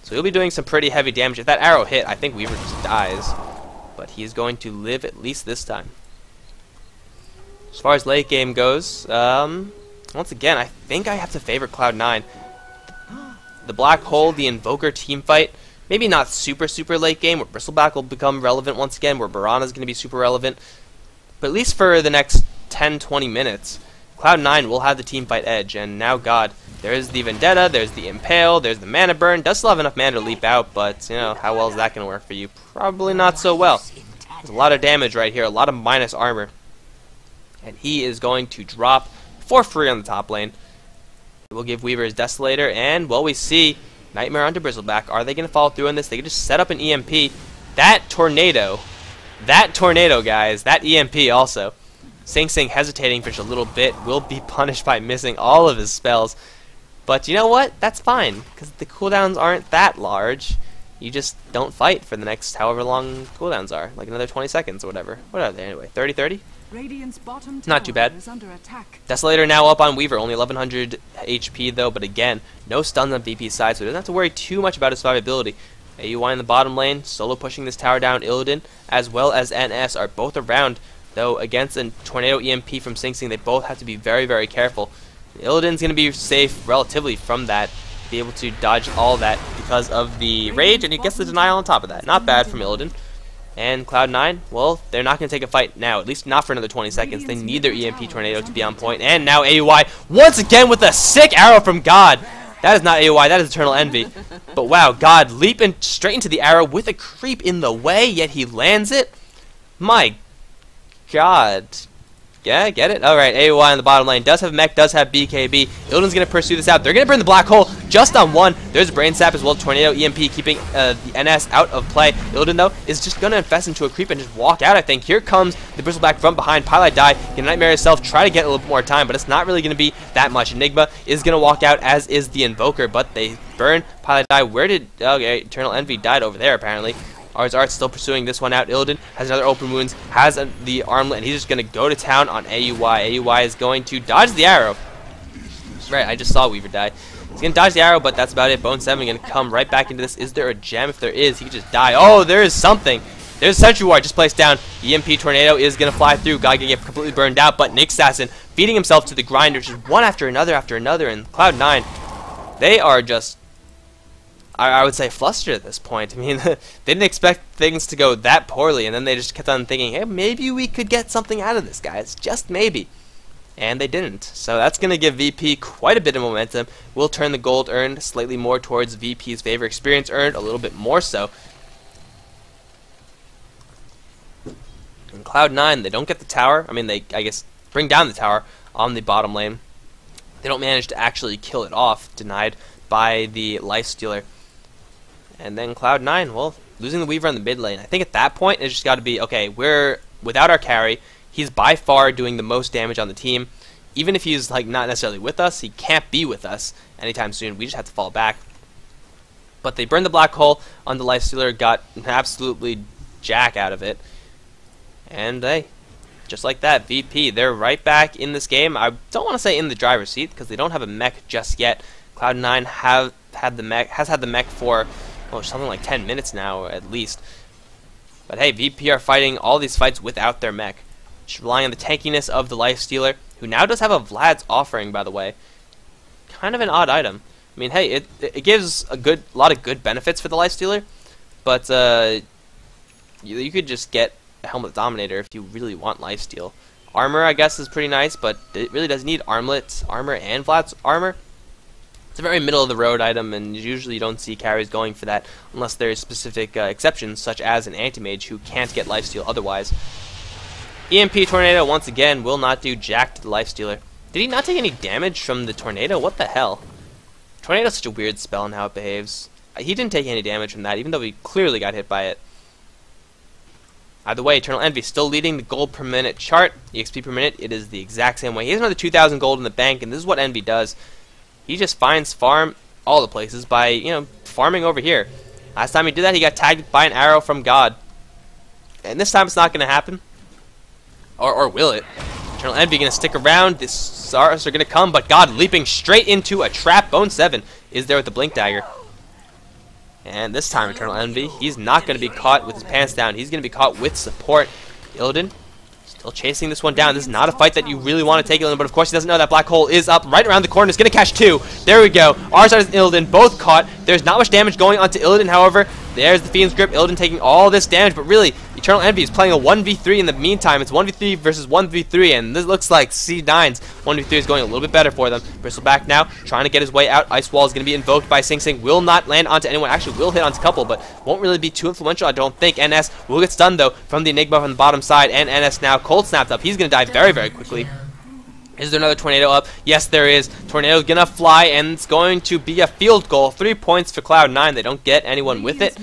So he'll be doing some pretty heavy damage. If that arrow hit, I think Weaver just dies. But he's going to live at least this time. As far as late game goes, once again, I think I have to favor Cloud9. The Black Hole, the Invoker team fight, maybe not super late game, where Bristleback will become relevant once again, where Barana's going to be super relevant. But at least for the next 10-20 minutes, Cloud9 will have the team fight edge, and now, God, there's the Vendetta, there's the Impale, there's the Mana Burn. Does still have enough mana to leap out, but, you know, how well is that going to work for you? Probably not so well. There's a lot of damage right here, a lot of minus armor. And he is going to drop for free on the top lane. We'll give Weaver his Desolator, and, well, we see Nightmare onto Bristleback. Are they going to follow through on this? They can just set up an EMP. That Tornado, guys, that EMP also. Sing Sing hesitating for just a little bit will be punished by missing all of his spells. But you know what? That's fine, because the cooldowns aren't that large. You just don't fight for the next however long cooldowns are, like another 20 seconds or whatever. What are they anyway? 30? Radiant's bottom Not too bad. is under attack. Desolator now up on Weaver, only 1100 HP though, but again, no stuns on VP's side, so he doesn't have to worry too much about his survivability. AUI in the bottom lane, solo pushing this tower down. Illidan as well as NS are both around, though against a Tornado EMP from Sing Sing, they both have to be very careful. Illidan's going to be safe relatively from that, be able to dodge all that because of the rage, and he gets the denial on top of that. Not bad from Illidan. And Cloud9, well, they're not going to take a fight now, at least not for another 20 seconds. They need their EMP Tornado to be on point. And now AUI, once again with a sick arrow from God. That is not AUI, that is Eternal Envy. But wow, God leaping straight into the arrow with a creep in the way, yet he lands it. My God. Yeah, get it? Alright, AUI in the bottom lane does have mech, does have BKB. Illidan's going to pursue this out. They're going to burn the Black Hole just on one. There's a Brain Sap as well. Tornado EMP keeping the NS out of play. Illidan, though, is just going to infest into a creep and just walk out, I think. Here comes the Bristleback from behind. Pylite die. Get Nightmare himself. Try to get a little bit more time, but it's not really going to be that much. Enigma is going to walk out, as is the Invoker, but they burn. Pylite die. Where did... Okay, Eternal Envy died over there, apparently. Arzart still pursuing this one out. Illidan has another open wounds, has the armlet, and he's just going to go to town on AUI. AUI is going to dodge the arrow. Right, I just saw Weaver die. He's going to dodge the arrow, but that's about it. Bone 7 going to come right back into this. Is there a gem? If there is, he could just die. Oh, there is something. There's a Sentry Ward just placed down. EMP Tornado is going to fly through. God going to get completely burned out, but Nick Assassin feeding himself to the grinder, just one after another, and Cloud9, they are just... I would say flustered at this point. I mean, they didn't expect things to go that poorly, and then they just kept on thinking, hey, maybe we could get something out of this, guys. Just maybe. and they didn't. So that's going to give VP quite a bit of momentum. Will turn the gold earned slightly more towards VP's favor. Experience earned a little bit more so. In Cloud9, they don't get the tower. I mean, they, I guess, bring down the tower on the bottom lane. They don't manage to actually kill it off, denied by the Lifestealer. And then Cloud9, well, losing the Weaver on the mid lane. I think at that point, it's just got to be, okay, we're without our carry. He's by far doing the most damage on the team. Even if he's like not necessarily with us, he can't be with us anytime soon. We just have to fall back. But they burned the black hole on the Lifestealer, got an absolutely jack out of it. And hey, just like that, VP, they're right back in this game. I don't want to say in the driver's seat because they don't have a mech just yet. Cloud9 has had the mech for something like 10 minutes now at least. But hey, VP are fighting all these fights without their mech, just relying on the tankiness of the Lifestealer, who now does have a Vlad's offering, by the way. Kind of an odd item. I mean, hey, it gives a lot of good benefits for the Lifestealer, but you could just get Helmet Dominator if you really want lifesteal. Armor, I guess, is pretty nice, but it really does need armlets, armor, and Vlad's armor. It's a very middle-of-the-road item, and usually you don't see carries going for that unless there's specific exceptions, such as an anti-mage who can't get lifesteal otherwise. EMP Tornado, once again, will not do jack to the Lifestealer. Did he not take any damage from the Tornado? What the hell? Tornado's such a weird spell in how it behaves. He didn't take any damage from that, even though he clearly got hit by it. Either way, Eternal Envy still leading the gold per minute chart. EXP per minute, it is the exact same way. He has another 2,000 gold in the bank, and this is what Envy does. He just finds farm all the places by, farming over here. Last time he did that, he got tagged by an arrow from God. And this time it's not going to happen. Or will it? Eternal Envy going to stick around. The stars are going to come, but God leaping straight into a trap. Bone 7 is there with the Blink Dagger. And this time, Eternal Envy, he's not going to be caught with his pants down. He's going to be caught with support. Illidan still chasing this one down. This is not a fight that you really want to take Illidan, but of course he doesn't know that black hole is up right around the corner. It's going to catch 2. There we go. Arzard and Illidan both caught. There's not much damage going onto Illidan, however. There's the Fiend's Grip. Illidan taking all this damage, but really, Eternal Envy is playing a 1v3 in the meantime. It's 1v3 versus 1v3, and this looks like C9's 1v3 is going a little bit better for them. Bristleback now, trying to get his way out. Ice Wall is going to be invoked by Sing Sing. Will not land onto anyone. Actually, will hit onto a couple, but won't really be too influential, I don't think. NS will get stunned, though, from the Enigma from the bottom side, and NS now cold snapped up. He's going to die very, very quickly. Is there another tornado up? Yes, there is. Tornado's gonna fly, and it's going to be a field goal. 3 points for Cloud9. They don't get anyone with it,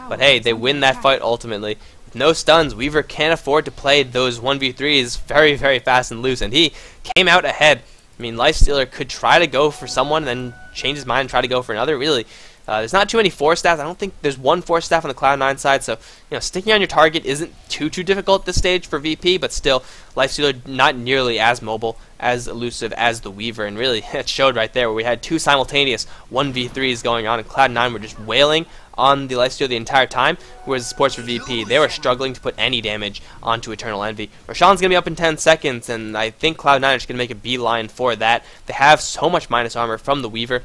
but hey, they win that fight ultimately. With no stuns, Weaver can't afford to play those 1v3s very, very fast and loose, and he came out ahead. I mean, Lifestealer could try to go for someone, and then change his mind and try to go for another, really. There's not too many force staffs. I don't think there's one force staff on the Cloud9 side, so sticking on your target isn't too difficult at this stage for VP, but still, Lifestealer not nearly as mobile, as elusive as the Weaver, and really, it showed right there where we had 2 simultaneous 1v3s going on, and Cloud9 were just wailing on the Lifestealer the entire time, whereas the supports for VP, they were struggling to put any damage onto Eternal Envy. Roshan's going to be up in 10 seconds, and I think Cloud9 are just going to make a beeline for that. They have so much minus armor from the Weaver,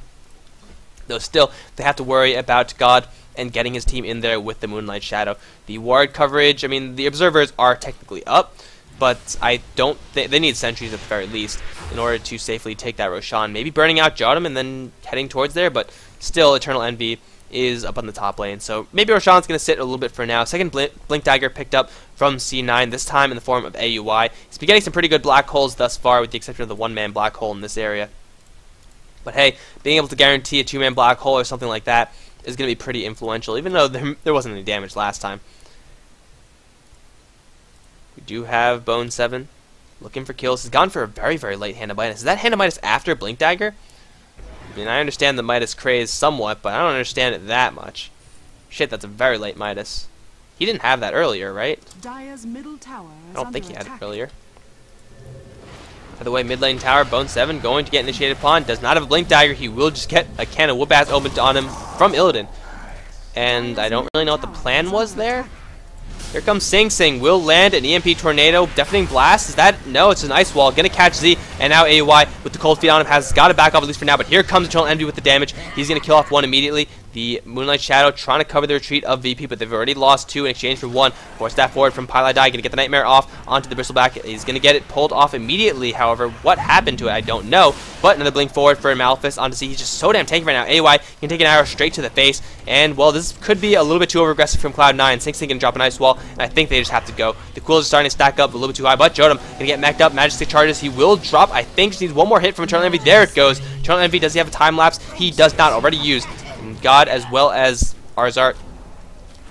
though still, they have to worry about God and getting his team in there with the Moonlight Shadow. The ward coverage, I mean, the observers are technically up, but I don't think they need sentries at the very least in order to safely take that Roshan. Maybe burning out Jotum and then heading towards there, but still, Eternal Envy is up on the top lane. So maybe Roshan's going to sit a little bit for now. Second Blink Dagger picked up from C9, this time in the form of AUI. He's been getting some pretty good black holes thus far, with the exception of the one-man black hole in this area. But hey, being able to guarantee a 2-man black hole or something like that is going to be pretty influential, even though there wasn't any damage last time. We do have Bone 7 looking for kills. He's gone for a very, very late Hand of Midas. Is that Hand of Midas after Blink Dagger? I mean, I understand the Midas craze somewhat, but I don't understand it that much. Shit, that's a very late Midas. He didn't have that earlier, right? Dire's middle tower I don't think he had it earlier. By the way, mid lane tower, Bone 7 going to get initiated upon. Does not have a Blink Dagger. He will just get a can of whoop-ass opened on him from Illidan. And I don't really know what the plan was there. Here comes Sing Sing. Will land an EMP Tornado. Deafening Blast. Is that? No, it's an Ice Wall. Gonna catch Z. And now AUI with the cold feet on him has got to back off at least for now. But here comes Eternal Envy with the damage. He's gonna kill off one immediately. The Moonlight Shadow trying to cover the retreat of VP, but they've already lost 2 in exchange for 1. Force that forward from Pylai Dai, gonna get the Nightmare off onto the Bristleback. He's gonna get it pulled off immediately. However, what happened to it, I don't know. But another blink forward for Malphus onto Z. He's just so damn tanky right now. AY can take an arrow straight to the face, and well, this could be a little bit too over aggressive from Cloud9. Sing Sing can drop an Ice Wall, and I think they just have to go. The cools are starting to stack up a little bit too high, but Jotum gonna get mech'd up. Majestic charges. He will drop. I think just needs one more hit from Eternal Envy. There it goes. Eternal Envy, does he have a time lapse? He does not. Already used. And God as well as Arzart,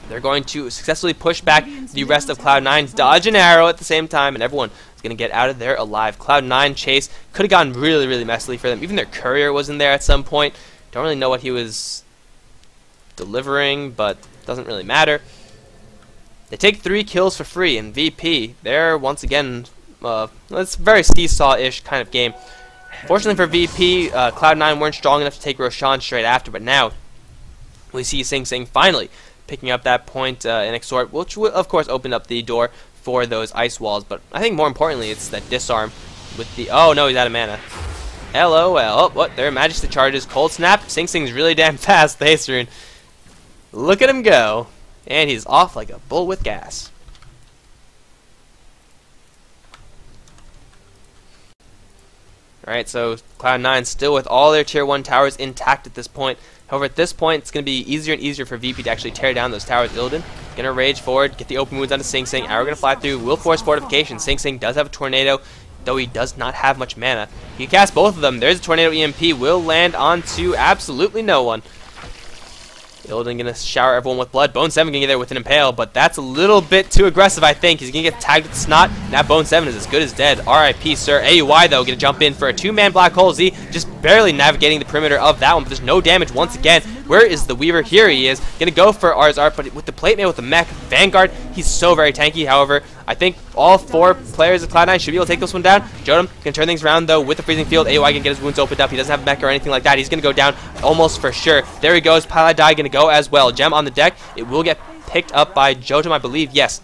they're going to successfully push back the rest of Cloud9, dodge an arrow at the same time, and everyone is going to get out of there alive. Cloud9 chase could have gone really, really messily for them. Even their courier was in there at some point. Don't really know what he was delivering, but doesn't really matter. They take 3 kills for free, and VP, they're once again, it's a very seesaw-ish kind of game. Fortunately for VP, Cloud9 weren't strong enough to take Roshan straight after, but now we see Sing Sing finally picking up that point in Exhort, which will, of course, open up the door for those ice walls. But I think more importantly, it's that disarm with the... Oh, no, he's out of mana. LOL. Oh, what? There, Majesty charges. Cold Snap. Sing Sing's really damn fast. The Haste Rune. Look at him go. And he's off like a bull with gas. Alright, so Cloud9 still with all their Tier 1 towers intact at this point. However, at this point, it's going to be easier and easier for VP to actually tear down those towers. Illidan going to rage forward, get the open wounds onto Sing Sing. Arrow going to fly through, will force fortification. Sing Sing does have a tornado, though he does not have much mana. He can cast both of them. There's a tornado EMP, will land onto absolutely no one. Illidan gonna shower everyone with blood. Bone 7 gonna get there with an impale, but that's a little bit too aggressive, I think. He's gonna get tagged with Snot. Now Bone 7 is as good as dead. RIP, sir. AUI, though, gonna jump in for a 2-man black hole. Z just barely navigating the perimeter of that one, but there's no damage once again. Where is the Weaver? Here he is. Gonna go for Arzart, but with the plate man with the mech, Vanguard, he's so very tanky. However, I think all 4 players of Cloud9 should be able to take this one down. Jotum can turn things around, though, with the freezing field. AOI can get his wounds opened up. He doesn't have mech or anything like that. He's going to go down almost for sure. There he goes. Pylai Dai going to go as well. Gem on the deck. It will get picked up by Jotum, I believe. Yes,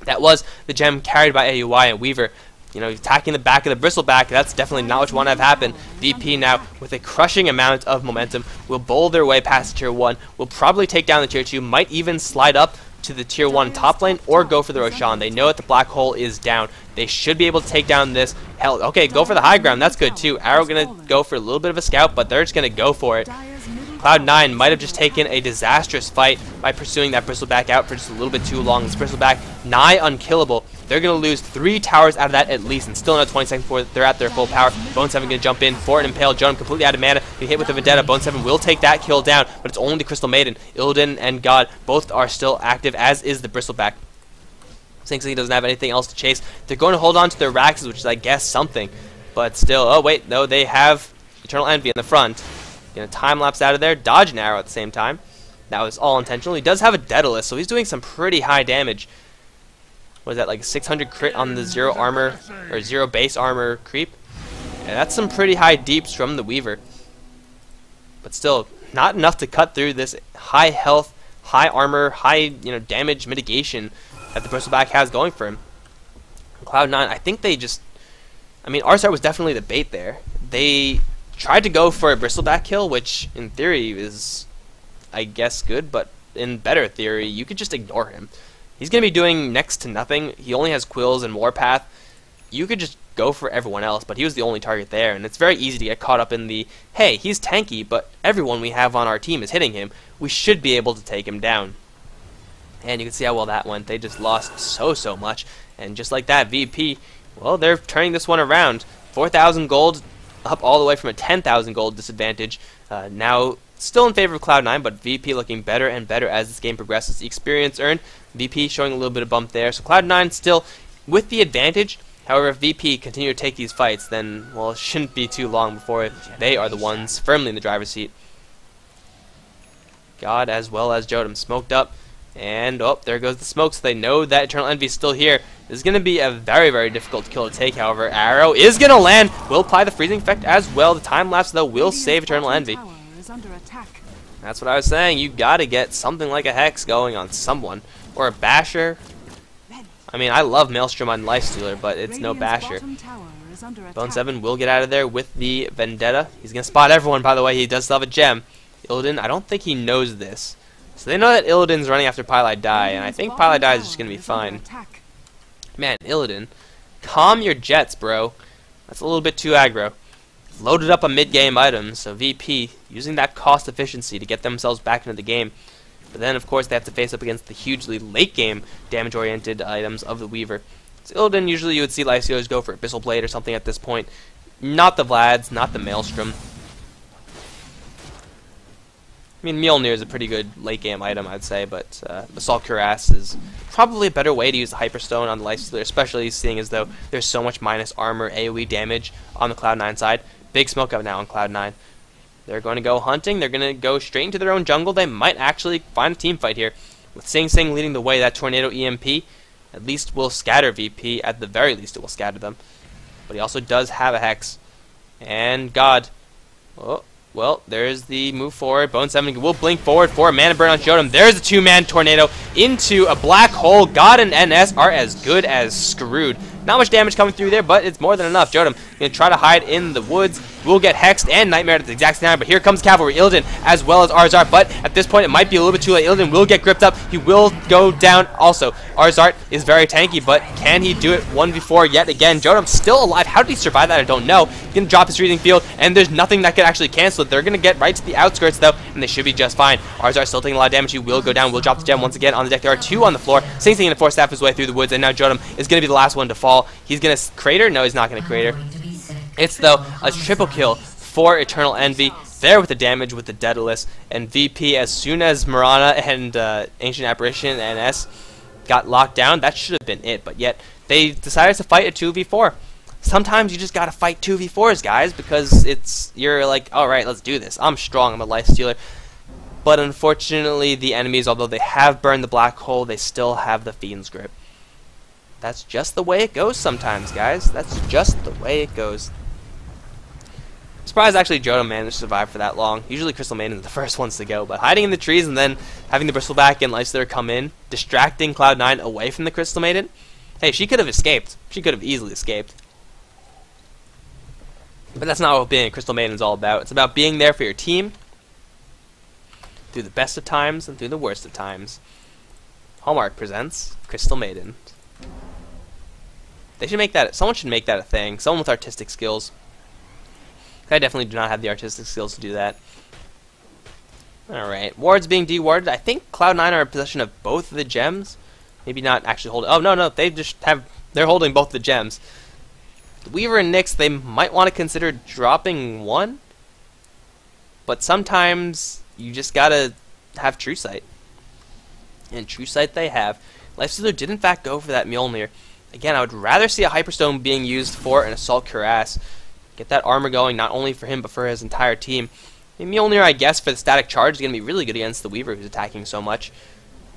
that was the gem carried by AUI and Weaver. You know, attacking the back of the Bristleback, that's definitely not what you want to have happen. VP now, with a crushing amount of momentum, will bowl their way past Tier 1, will probably take down the Tier 2, might even slide up to the Tier 1 top lane or go for the Roshan. They know that the black hole is down. They should be able to take down this. Hell, okay, go for the high ground. That's good too. Arrow going to go for a little bit of a scout, but they're just going to go for it. Cloud9 might have just taken a disastrous fight by pursuing that Bristleback out for just a little bit too long. This Bristleback, nigh unkillable. They're going to lose 3 towers out of that at least, and still another 20 seconds before they're at their full power. Bone 7 going to jump in for an impale. Jotum completely out of mana. He hit with the Vendetta. Bone 7 will take that kill down, but it's only the Crystal Maiden. Illidan and God both are still active, as is the Bristleback. Sing Sing doesn't have anything else to chase. They're going to hold on to their Raxes, which is, I guess, something. But still, oh wait, no, they have Eternal Envy in the front. Gonna time-lapse out of there, dodge an arrow at the same time. That was all intentional. He does have a Daedalus, so he's doing some pretty high damage. What is that, like 600 crit on the 0 armor, or 0 base armor creep? Yeah, that's some pretty high deeps from the Weaver. But still, not enough to cut through this high health, high armor, high damage mitigation that the Bristleback has going for him. Cloud9, I think they just... I mean, Arzart was definitely the bait there. They tried to go for a Bristleback kill, which in theory is, I guess, good, but in better theory, you could just ignore him. He's going to be doing next to nothing. He only has Quills and Warpath. You could just go for everyone else, but he was the only target there, and it's very easy to get caught up in the, hey, he's tanky, but everyone we have on our team is hitting him. We should be able to take him down. And you can see how well that went. They just lost so much, and just like that, VP, well, they're turning this one around. 4,000 gold, up all the way from a 10,000 gold disadvantage. Now, still in favor of Cloud9, but VP looking better and better as this game progresses. The experience earned, VP showing a little bit of bump there. So Cloud9 still with the advantage. However, if VP continue to take these fights, then, well, it shouldn't be too long before they are the ones firmly in the driver's seat. God as well as Jotum smoked up. And, oh, there goes the smoke, so they know that Eternal Envy is still here. This is going to be a very difficult kill to take, however. Arrow is going to land. Will apply the freezing effect as well. The time lapse, though, will save Eternal Envy. That's what I was saying. You got to get something like a Hex going on someone. Or a Basher. I mean, I love Maelstrom on Lifestealer, but it's no Basher. Bone 7 will get out of there with the Vendetta. He's going to spot everyone, by the way. He does still have a gem. Illidan, I don't think he knows this. So they know that Illidan's running after Pylai Die, and I think Pylai Die is just going to be fine. Man, Illidan, calm your jets, bro. That's a little bit too aggro. Loaded up on mid-game items, so VP using that cost efficiency to get themselves back into the game. But then, of course, they have to face up against the hugely late-game damage-oriented items of the Weaver. So Illidan, usually you would see Lifestealers go for Abyssal Blade or something at this point. Not the Vlads, not the Maelstrom. I mean, Mjolnir is a pretty good late-game item, I'd say, but Assault Cuirass is probably a better way to use the Hyperstone on the Lifestealer, especially seeing as though there's so much minus armor AoE damage on the Cloud9 side. Big smoke up now on Cloud9. They're going to go hunting. They're going to go straight into their own jungle. They might actually find a team fight here. With Sing Sing leading the way, that Tornado EMP at least will scatter VP. At the very least, it will scatter them. But he also does have a Hex. And God. Oh, well, there's the move forward. Bone 7 will blink forward for a mana burn on Jodam. There's a two-man tornado into a black hole. God and NS are as good as screwed. Not much damage coming through there, but it's more than enough. Jodam going to try to hide in the woods. Will get hexed and nightmare at the exact same time, but here comes Cavalry, Illidan, as well as Arzart. But at this point, it might be a little bit too late. Illidan will get gripped up. He will go down also. Arzart is very tanky, but can he do it 1v4 yet again? Jodam still alive. How did he survive that? I don't know. He's going to drop his Reading Field, and there's nothing that can actually cancel it. They're going to get right to the outskirts, though, and they should be just fine. Arzart still taking a lot of damage. He will go down. Will drop the gem once again on the deck. There are two on the floor. Sing Sing going to force staff his way through the woods, and now Jodam is going to be the last one to fall. He's going to crater? No, he's not going to crater. It's, though, a triple kill for Eternal Envy, there with the damage with the Daedalus, and VP, as soon as Mirana and Ancient Apparition and S got locked down, that should have been it, but yet they decided to fight a 2v4. Sometimes you just gotta fight 2v4s, guys, because you're like, alright, let's do this. I'm strong, I'm a Lifestealer. But unfortunately, the enemies, although they have burned the black hole, they still have the Fiend's Grip. That's just the way it goes sometimes, guys. That's just the way it goes. Surprised actually Jodam managed to survive for that long. Usually Crystal Maiden is the first ones to go, but hiding in the trees and then having the Bristleback and Lifestealer come in, distracting Cloud9 away from the Crystal Maiden. Hey, she could have escaped. She could have easily escaped. But that's not what being a Crystal Maiden is all about. It's about being there for your team through the best of times and through the worst of times. Hallmark presents Crystal Maiden. They should make that. Someone should make that a thing. Someone with artistic skills. I definitely do not have the artistic skills to do that. Alright, wards being dewarded. I think Cloud9 are in possession of both of the gems. Maybe not actually holding. Oh, no, they just have. They're holding both the gems. The Weaver and Nyx, they might want to consider dropping one. But sometimes you just gotta have True Sight. And True Sight they have. Lifestealer did in fact go for that Mjolnir. Again, I would rather see a Hyperstone being used for an Assault Cuirass. Get that armor going, not only for him, but for his entire team. And Mjolnir, I guess, for the static charge is going to be really good against the Weaver, who's attacking so much.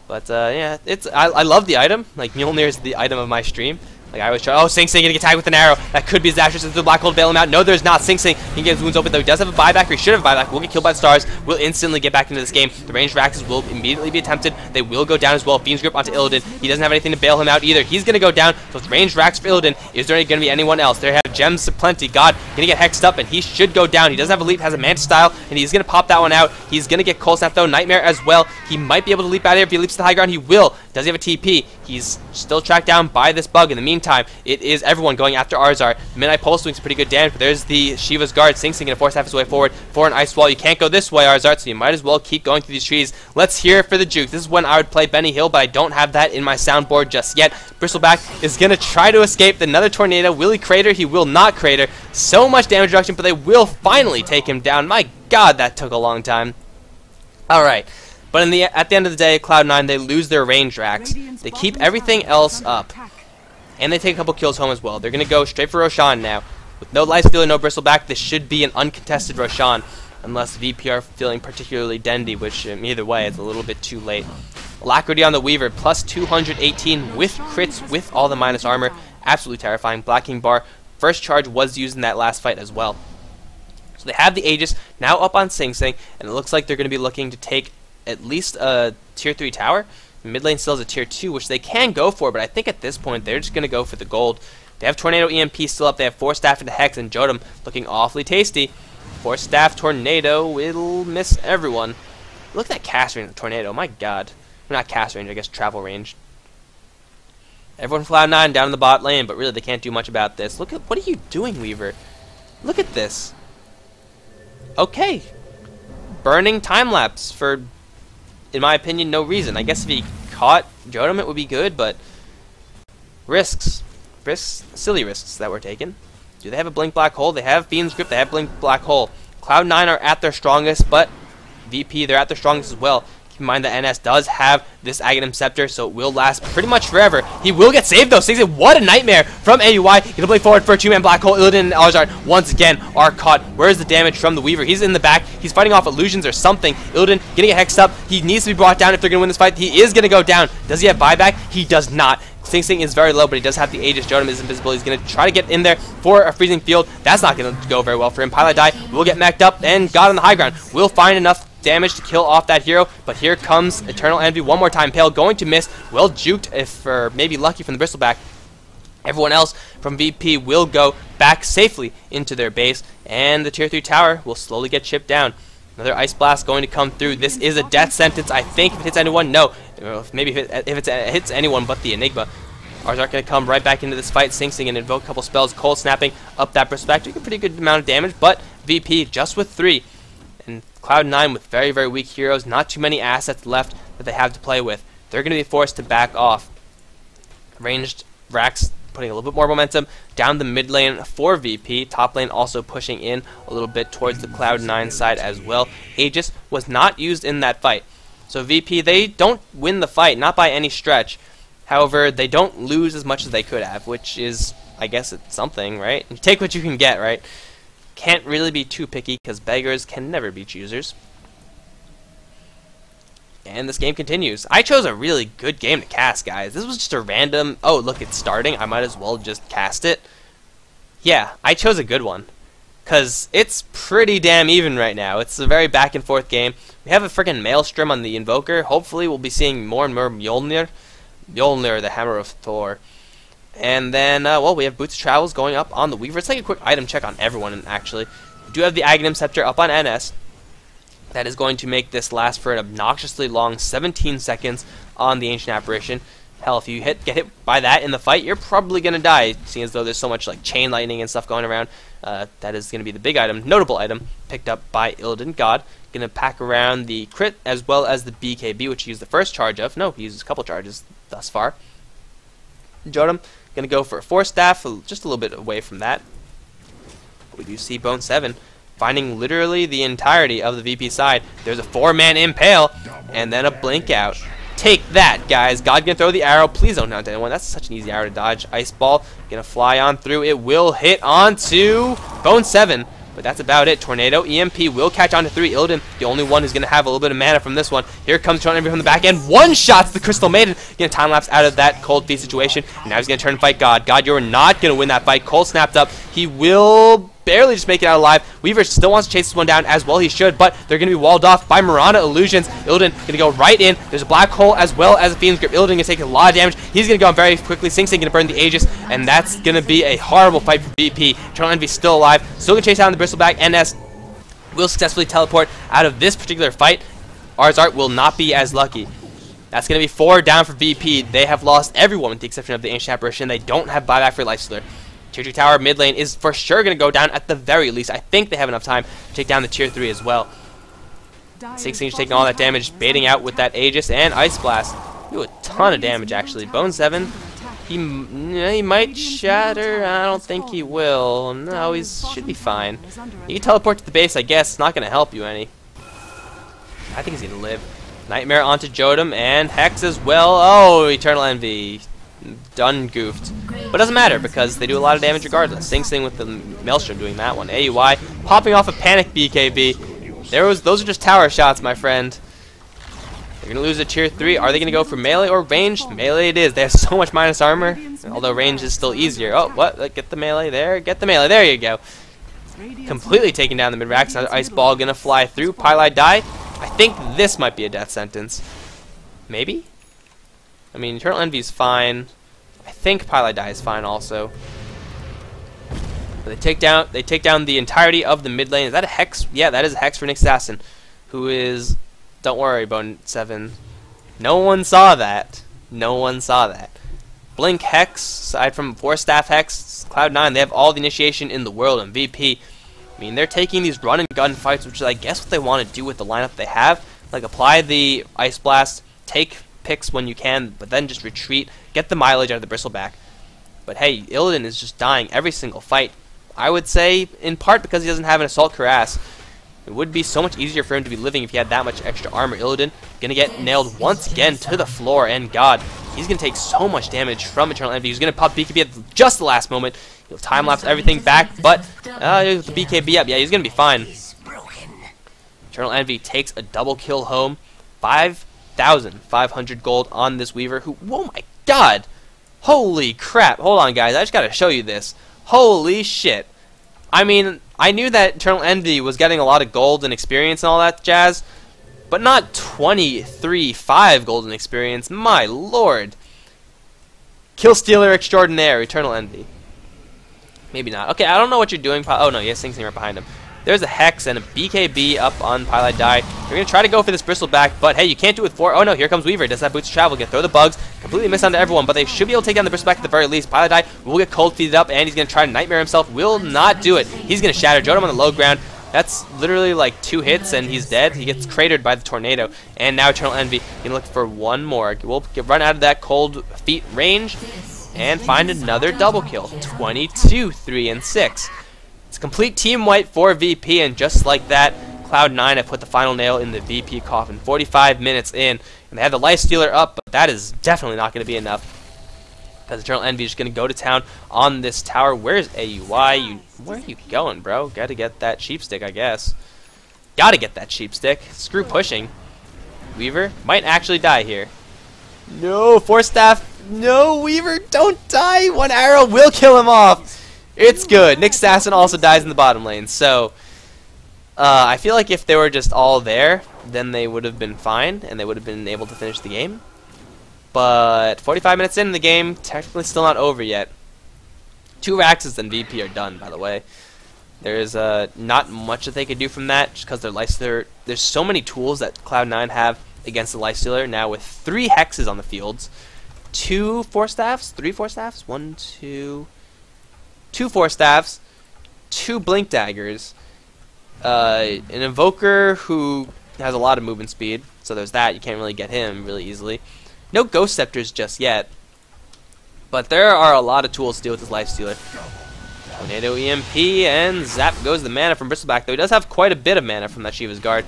But, yeah, I love the item. Like, Mjolnir is the item of my stream. Like, I always try, oh, Sing Sing getting attacked with an arrow. That could be his Ashes into the black hole to bail him out. No, there's not. Sing Sing, he gets wounds open, though. He does have a buyback, or he should have a buyback. Will get killed by the stars. Will instantly get back into this game. The ranged axes will immediately be attempted. They will go down as well. Fiend's Grip onto Illidan. He doesn't have anything to bail him out either. He's going to go down. So it's ranged racks for Illidan. Is there going to be anyone else? They have gems plenty. God, going to get hexed up, and he should go down. He doesn't have a leap, has a Manta style, and he's going to pop that one out. He's going to get Cold Snap, though. Nightmare as well. He might be able to leap out of here. If he leaps to the high ground, he will. Does he have a TP? He's still tracked down by this bug. In the meantime, it is everyone going after Arzart. The Midnight Pulse doing some pretty good damage, but there's the Shiva's Guard. Sing Sing going to force half his way forward for an Ice Wall. You can't go this way, Arzart, so you might as well keep going through these trees. Let's hear it for the juke. This is when I would play Benny Hill, but I don't have that in my soundboard just yet. Bristleback is going to try to escape. Another tornado. Will he crater? He will not crater. So much damage reduction, but they will finally take him down. My God, that took a long time. Alright. But at the end of the day, Cloud9, they lose their range racks. They keep everything else up. And they take a couple kills home as well. They're going to go straight for Roshan now. With no Lifestealer, no Bristleback, this should be an uncontested Roshan. Unless VP are feeling particularly dendy, which either way, it's a little bit too late. Alacrity on the Weaver, plus 218 with crits, with all the minus armor. Absolutely terrifying. Black King Bar, first charge was used in that last fight as well. So they have the Aegis now up on Sing Sing, and it looks like they're going to be looking to take at least a tier 3 tower. Mid lane still has a tier 2, which they can go for, but I think at this point they're just going to go for the gold. They have Tornado EMP still up. They have 4 staff into Hex, and Jodam looking awfully tasty. Force Staff Tornado will miss everyone. Look at that cast range of Tornado. My god. Well, not cast range, I guess travel range. Everyone Cloud9 down in the bot lane, but really they can't do much about this. Look at, what are you doing, Weaver? Look at this. Okay. Burning time lapse for, in my opinion, no reason. I guess if he caught Jodam it would be good, but risks, silly risks that were taken. Do they have a Blink Black Hole? They have Fiend's Grip, they have Blink Black Hole. Cloud9 are at their strongest, but VP, they're at their strongest as well. Keep in mind that NS does have this Aghanim Scepter, so it will last pretty much forever. He will get saved though. What a nightmare from AUI. Gonna play forward for a 2-man Black Hole. Illidan and Arzard once again are caught. Where's the damage from the Weaver? He's in the back. He's fighting off illusions or something. Illidan getting a hexed up. He needs to be brought down if they're gonna win this fight. He is gonna go down. Does he have buyback? He does not. Sing Sing is very low, but he does have the Aegis. Jodam is invisible. He's going to try to get in there for a freezing field. That's not going to go very well for him. Pilot Die will get mech'd up, and God on the high ground will find enough damage to kill off that hero. But here comes Eternal Envy one more time. Pale going to miss. Well juked, if or maybe lucky from the bristleback. Everyone else from VP will go back safely into their base, and the tier 3 tower will slowly get chipped down. Another Ice Blast going to come through. This is a death sentence, I think. If it hits anyone, no. Maybe if it hits anyone but the Enigma. Arzard going to come right back into this fight. Sing Sing and invoke a couple spells. Cold Snapping up that perspective. Doing a pretty good amount of damage, but VP just with 3. And Cloud9 with very, very weak heroes. Not too many assets left that they have to play with. They're going to be forced to back off. Ranged Rax putting a little bit more momentum down the mid lane for VP. Top lane also pushing in a little bit towards the Cloud9 side as well. Aegis was not used in that fight. So VP, they don't win the fight, not by any stretch. However, they don't lose as much as they could have, which is, I guess, it's something, right? You take what you can get, right? Can't really be too picky, because beggars can never be choosers. And this game continues. I chose a really good game to cast, guys. This was just a random, oh, look, it's starting. I might as well just cast it. Yeah, I chose a good one. Because it's pretty damn even right now. It's a very back and forth game. We have a freaking Maelstrom on the Invoker. Hopefully we'll be seeing more and more Mjolnir. Mjolnir, the Hammer of Thor. And then, well, we have Boots of Travels going up on the Weaver. Let's take a quick item check on everyone, actually. We do have the Aghanim Scepter up on NS. That is going to make this last for an obnoxiously long 17 seconds on the Ancient Apparition. Hell, if you get hit by that in the fight, you're probably going to die, seeing as though there's so much like chain lightning and stuff going around. That is going to be the big item, notable item, picked up by Illidan God. Going to pack around the crit as well as the BKB, which he used the first charge of. No, he uses a couple charges thus far. Jodam going to go for a Force Staff, just a little bit away from that. We do see Bone 7 finding literally the entirety of the VP side. There's a 4-man Impale, and then a Blink Out. Take that, guys. God gonna throw the arrow. Please don't hit anyone. That's such an easy arrow to dodge. Ice Ball gonna fly on through. It will hit onto Bone 7, but that's about it. Tornado EMP will catch onto 3. Illidan, the only one who's gonna have a little bit of mana from this one. Here comes Tornado from the back end. One shots the Crystal Maiden. Gonna time lapse out of that cold feet situation. And now he's gonna turn and fight God. God, you're not gonna win that fight. Cold snapped up. He will barely just make it out alive. Weaver still wants to chase this one down, as well he should, but they're going to be walled off by Mirana Illusions. Illidan going to go right in. There's a Black Hole as well as a Fiend's Grip. Illidan going to take a lot of damage. He's going to go on very quickly. Sing Sing going to burn the Aegis, and that's going to be a horrible fight for VP. Eternal Envy still alive. Still going to chase down the Bristleback. NS will successfully teleport out of this particular fight. Arzard will not be as lucky. That's going to be 4 down for VP. They have lost everyone with the exception of the Ancient Apparition. They don't have buyback for Lifestealer. Tier 2 tower mid lane is for sure going to go down at the very least. I think they have enough time to take down the tier 3 as well. 16 taking all that damage, baiting out with that Aegis and Ice Blast. Do a ton of damage actually. Bone 7, he might shatter. I don't think he will. No, he should be fine. You can teleport to the base, I guess. It's not going to help you any. I think he's going to live. Nightmare onto Jodam and Hex as well. Oh, Eternal Envy. Done goofed. But it doesn't matter because they do a lot of damage regardless. Sing Sing with the Maelstrom doing that one. AUI popping off a Panic BKB. Those are just tower shots, my friend. They're going to lose a tier 3. Are they going to go for melee or ranged? Melee it is. They have so much minus armor. Although range is still easier. Oh, what? Get the melee there. Get the melee. There you go. Completely taking down the mid-racks. Another Ice Ball going to fly through. Pylai die. I think this might be a death sentence. Maybe? I mean, Eternal Envy is fine. I think Pylai die is fine also. They take down the entirety of the mid lane. Is that a Hex? Yeah, that is a Hex for Nick Assassin, who is, don't worry, Bone 7. No one saw that. No one saw that. Blink Hex, aside from 4-staff Hex, Cloud9, they have all the initiation in the world in VP. I mean, they're taking these run and gun fights, which is, I guess, what they want to do with the lineup they have. Like, apply the Ice Blast, take picks when you can, but then just retreat, get the mileage out of the Bristleback. But hey, Illidan is just dying every single fight. I would say, in part, because he doesn't have an Assault Cuirass. It would be so much easier for him to be living if he had that much extra armor. Illidan gonna get nailed once again to the floor, and God, he's gonna take so much damage from Eternal Envy. He's gonna pop BKB at just the last moment. He'll time lapse everything back, but the BKB up, yeah, he's gonna be fine. Eternal Envy takes a double kill home, 5,500 gold on this Weaver. Who? Oh my God! Holy crap! Hold on, guys. I just gotta show you this. Holy shit! I mean, I knew that Eternal Envy was getting a lot of gold and experience and all that jazz, but not 23,500 gold and experience. My lord. Kill Stealer Extraordinaire, Eternal Envy. Maybe not. Okay, I don't know what you're doing. Oh no, yes, Sing Sing right behind him. There's a Hex and a BKB up on Pilot Die. We're going to try to go for this Bristleback, but hey, you can't do it with 4. Oh no, here comes Weaver. Does have boots of travel. Gonna throw the bugs. Completely miss onto everyone, but they should be able to take down the Bristleback at the very least. Pilot Die will get cold feeded up, and he's going to try to Nightmare himself. Will not do it. He's going to shatter. Join'd him on the low ground. That's literally like 2 hits, and he's dead. He gets cratered by the tornado. And now Eternal Envy going to look for one more. We'll run out of that cold feet range and find another double kill. 22, 3, and 6. It's a complete team wipe for VP, and just like that, Cloud9 have put the final nail in the VP coffin. 45 minutes in, and they have the Life Stealer up, but that is definitely not going to be enough, because Eternal Envy is just going to go to town on this tower. Where's AUI? Where are you going, bro? Gotta get that sheep stick, I guess. Gotta get that sheep stick. Screw pushing. Weaver might actually die here. No, 4-staff. No, Weaver, don't die. 1 arrow will kill him off. It's good. Nick Assassin also dies in the bottom lane, so I feel like if they were just all there, then they would have been fine, and they would have been able to finish the game. But 45 minutes in the game, technically still not over yet. 2 Raxes and VP are done, by the way. There's not much that they could do from that, just because their Lifestealer, there's so many tools that Cloud9 have against the Lifestealer, now with 3 Hexes on the fields. 2 4-staffs? 3 4-staffs? 1, 2... 2 4-staffs, 2 Blink Daggers, an Invoker who has a lot of movement speed, so there's that. You can't really get him really easily. No Ghost Scepters just yet, but there are a lot of tools to deal with this Lifestealer. Tornado EMP, and zap goes the mana from Bristleback, though he does have quite a bit of mana from that Shiva's Guard.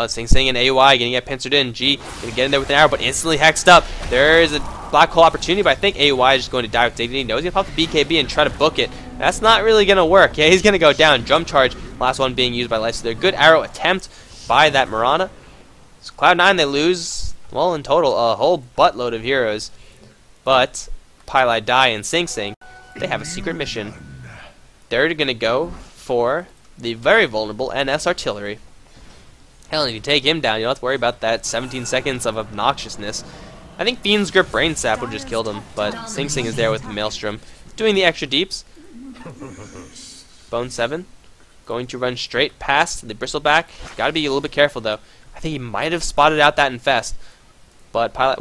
Sing Sing and AUI gonna get pincered in. G gonna get in there with an arrow, but instantly hexed up. There is a black hole opportunity, but I think AUI is just going to die with dignity. No, he's gonna pop the BKB and try to book it. That's not really gonna work. Yeah, he's gonna go down. Drum charge, last one being used by Lifestealer. Good arrow attempt by that Mirana. So Cloud9, they lose, well, in total, a whole buttload of heroes. But Pilot Die and Sing Sing, they have a secret mission. They're gonna go for the very vulnerable NS Artillery. Hell, and if you take him down, you don't have to worry about that 17 seconds of obnoxiousness. I think Fiend's Grip Brain Sap would just killed him, but Sing Sing is there with the Maelstrom, doing the extra deeps. Bone 7, going to run straight past the Bristleback. Gotta be a little bit careful, though. I think he might have spotted out that Infest. But Pilot,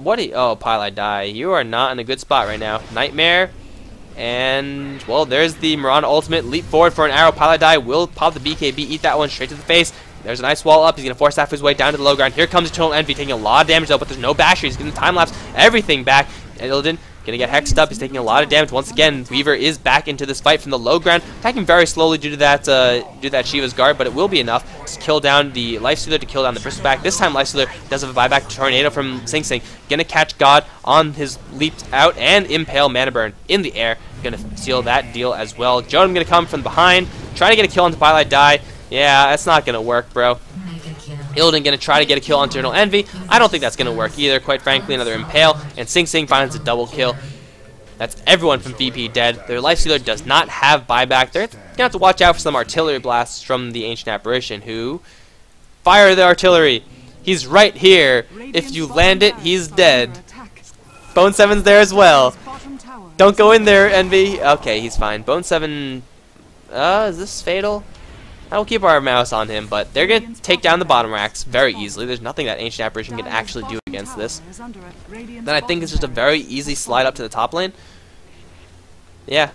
Pilot Die. You are not in a good spot right now. Nightmare, and, well, there's the Mirana ultimate. Leap forward for an arrow. Pilot Die will pop the BKB, eat that one straight to the face. There's a nice wall up. He's going to force half his way down to the low ground. Here comes Eternal Envy, taking a lot of damage though, but there's no basher. He's going to time-lapse everything back. And Illidan going to get hexed up. He's taking a lot of damage. Once again, Weaver is back into this fight from the low ground. Attacking very slowly due to that Shiva's Guard, but it will be enough to kill down the Lifestealer, to kill down the Bristleback. This time, Lifestealer does have a buyback Tornado from Sing Sing. Going to catch God on his leap out and impale Mana Burn in the air. Going to seal that deal as well. Join'd going to come from behind, trying to get a kill onto Pilot Die. Yeah, that's not going to work, bro. Illidan going to try to get a kill on Eternal Envy. I don't think that's going to work either, quite frankly. Another Impale, and Sing Sing finds a double kill. That's everyone from VP dead. Their Lifestealer does not have buyback. They're going to have to watch out for some artillery blasts from the Ancient Apparition, who fire the artillery. He's right here. If you land it, he's dead. Bone 7's there as well. Don't go in there, Envy. Okay, he's fine. Bone 7 Is this fatal? I will keep our mouse on him, but they're going to take down the bottom racks very easily. There's nothing that Ancient Apparition can actually do against this. Then I think it's just a very easy slide up to the top lane. Yeah,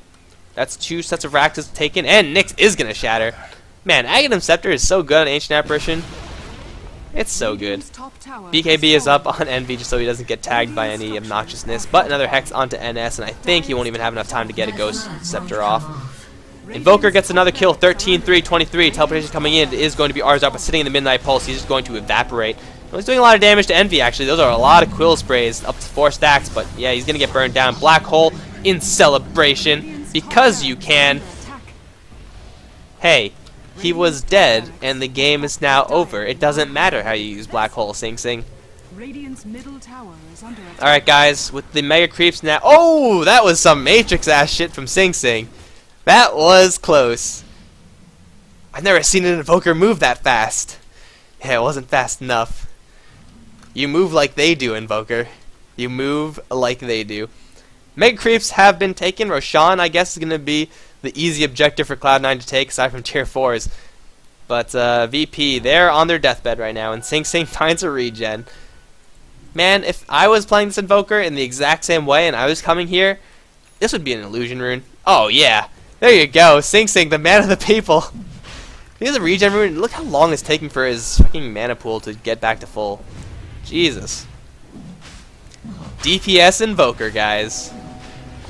that's 2 sets of racks taken, and Nyx is going to shatter. Man, Aghanim Scepter is so good on Ancient Apparition. It's so good. BKB is up on Envy just so he doesn't get tagged by any obnoxiousness, but another Hex onto NS, and I think he won't even have enough time to get a Ghost Scepter off. Invoker gets another kill, 13-3, 23. Teleportation coming in. It is going to be Arzark, but sitting in the Midnight Pulse, he's just going to evaporate. Well, he's doing a lot of damage to Envy, actually. Those are a lot of Quill Sprays, up to 4 stacks, but yeah, he's going to get burned down. Black Hole in celebration, because you can. Hey, he was dead, and the game is now over. It doesn't matter how you use Black Hole, Sing Sing. Alright, guys, with the Mega Creeps now. Oh, that was some Matrix-ass shit from Sing Sing. That was close. I've never seen an Invoker move that fast. Yeah, it wasn't fast enough. You move like they do, Invoker. You move like they do. Mega Creeps have been taken. Roshan, I guess, is going to be the easy objective for Cloud9 to take, aside from tier 4s. But VP, they're on their deathbed right now, and Sing Sing finds a regen. Man, if I was playing this Invoker in the exact same way and I was coming here, this would be an illusion rune. Oh, yeah. There you go, Sing Sing, the man of the people. He has a regen rune. Look how long it's taking for his fucking mana pool to get back to full. Jesus. DPS Invoker, guys.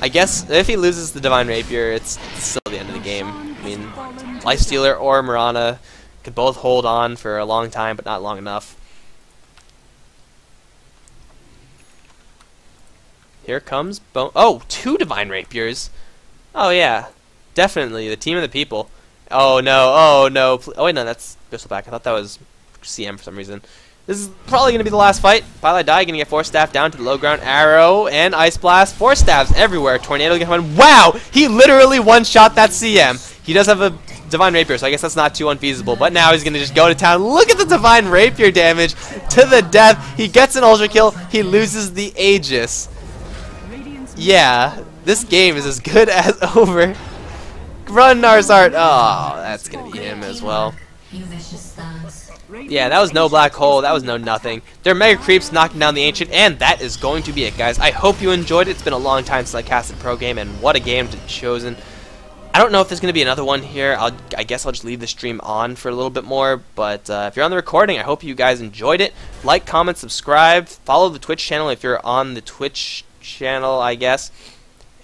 I guess if he loses the Divine Rapier, it's still the end of the game. I mean, Lifestealer or Mirana could both hold on for a long time, but not long enough. Here comes Bone. Oh, 2 Divine Rapiers. Oh, yeah. Definitely, the team of the people. Oh no, oh no. Oh wait, no, that's Bristleback. I thought that was CM for some reason. This is probably going to be the last fight. Pilot Die going to get 4 staff down to the low ground. Arrow and Ice Blast. 4 staffs everywhere. Tornado going to come in. Wow! He literally one-shot that CM. He does have a Divine Rapier, so I guess that's not too unfeasible. But now he's going to just go to town. Look at the Divine Rapier damage to the death. He gets an Ultra Kill. He loses the Aegis. Yeah, this game is as good as over. Run, Narzart! Oh, that's gonna be him as well. Yeah, that was no Black Hole, that was no nothing. There are Mega Creeps knocking down the Ancient, and that is going to be it, guys. I hope you enjoyed it. It's been a long time since I casted pro game, and what a game to chosen. I don't know if there's going to be another one here. I guess I'll just leave the stream on for a little bit more, but if you're on the recording, I hope you guys enjoyed it. Like, comment, subscribe, follow the Twitch channel if you're on the Twitch channel, I guess.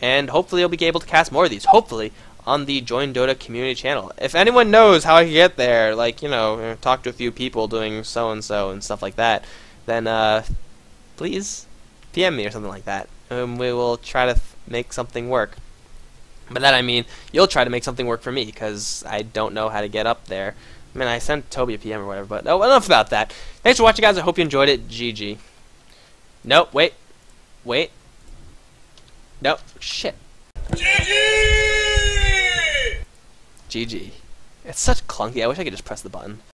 And hopefully you'll be able to cast more of these. Hopefully. On the joinDOTA community channel. If anyone knows how I can get there, like, you know, talk to a few people doing so-and-so and stuff like that, then, please PM me or something like that. And we will try to make something work. By that I mean, you'll try to make something work for me, because I don't know how to get up there. I mean, I sent Toby a PM or whatever, but oh, enough about that. Thanks for watching, guys. I hope you enjoyed it. GG. Nope, wait. Wait. Nope. Shit. GG! GG. It's such clunky. I wish I could just press the button.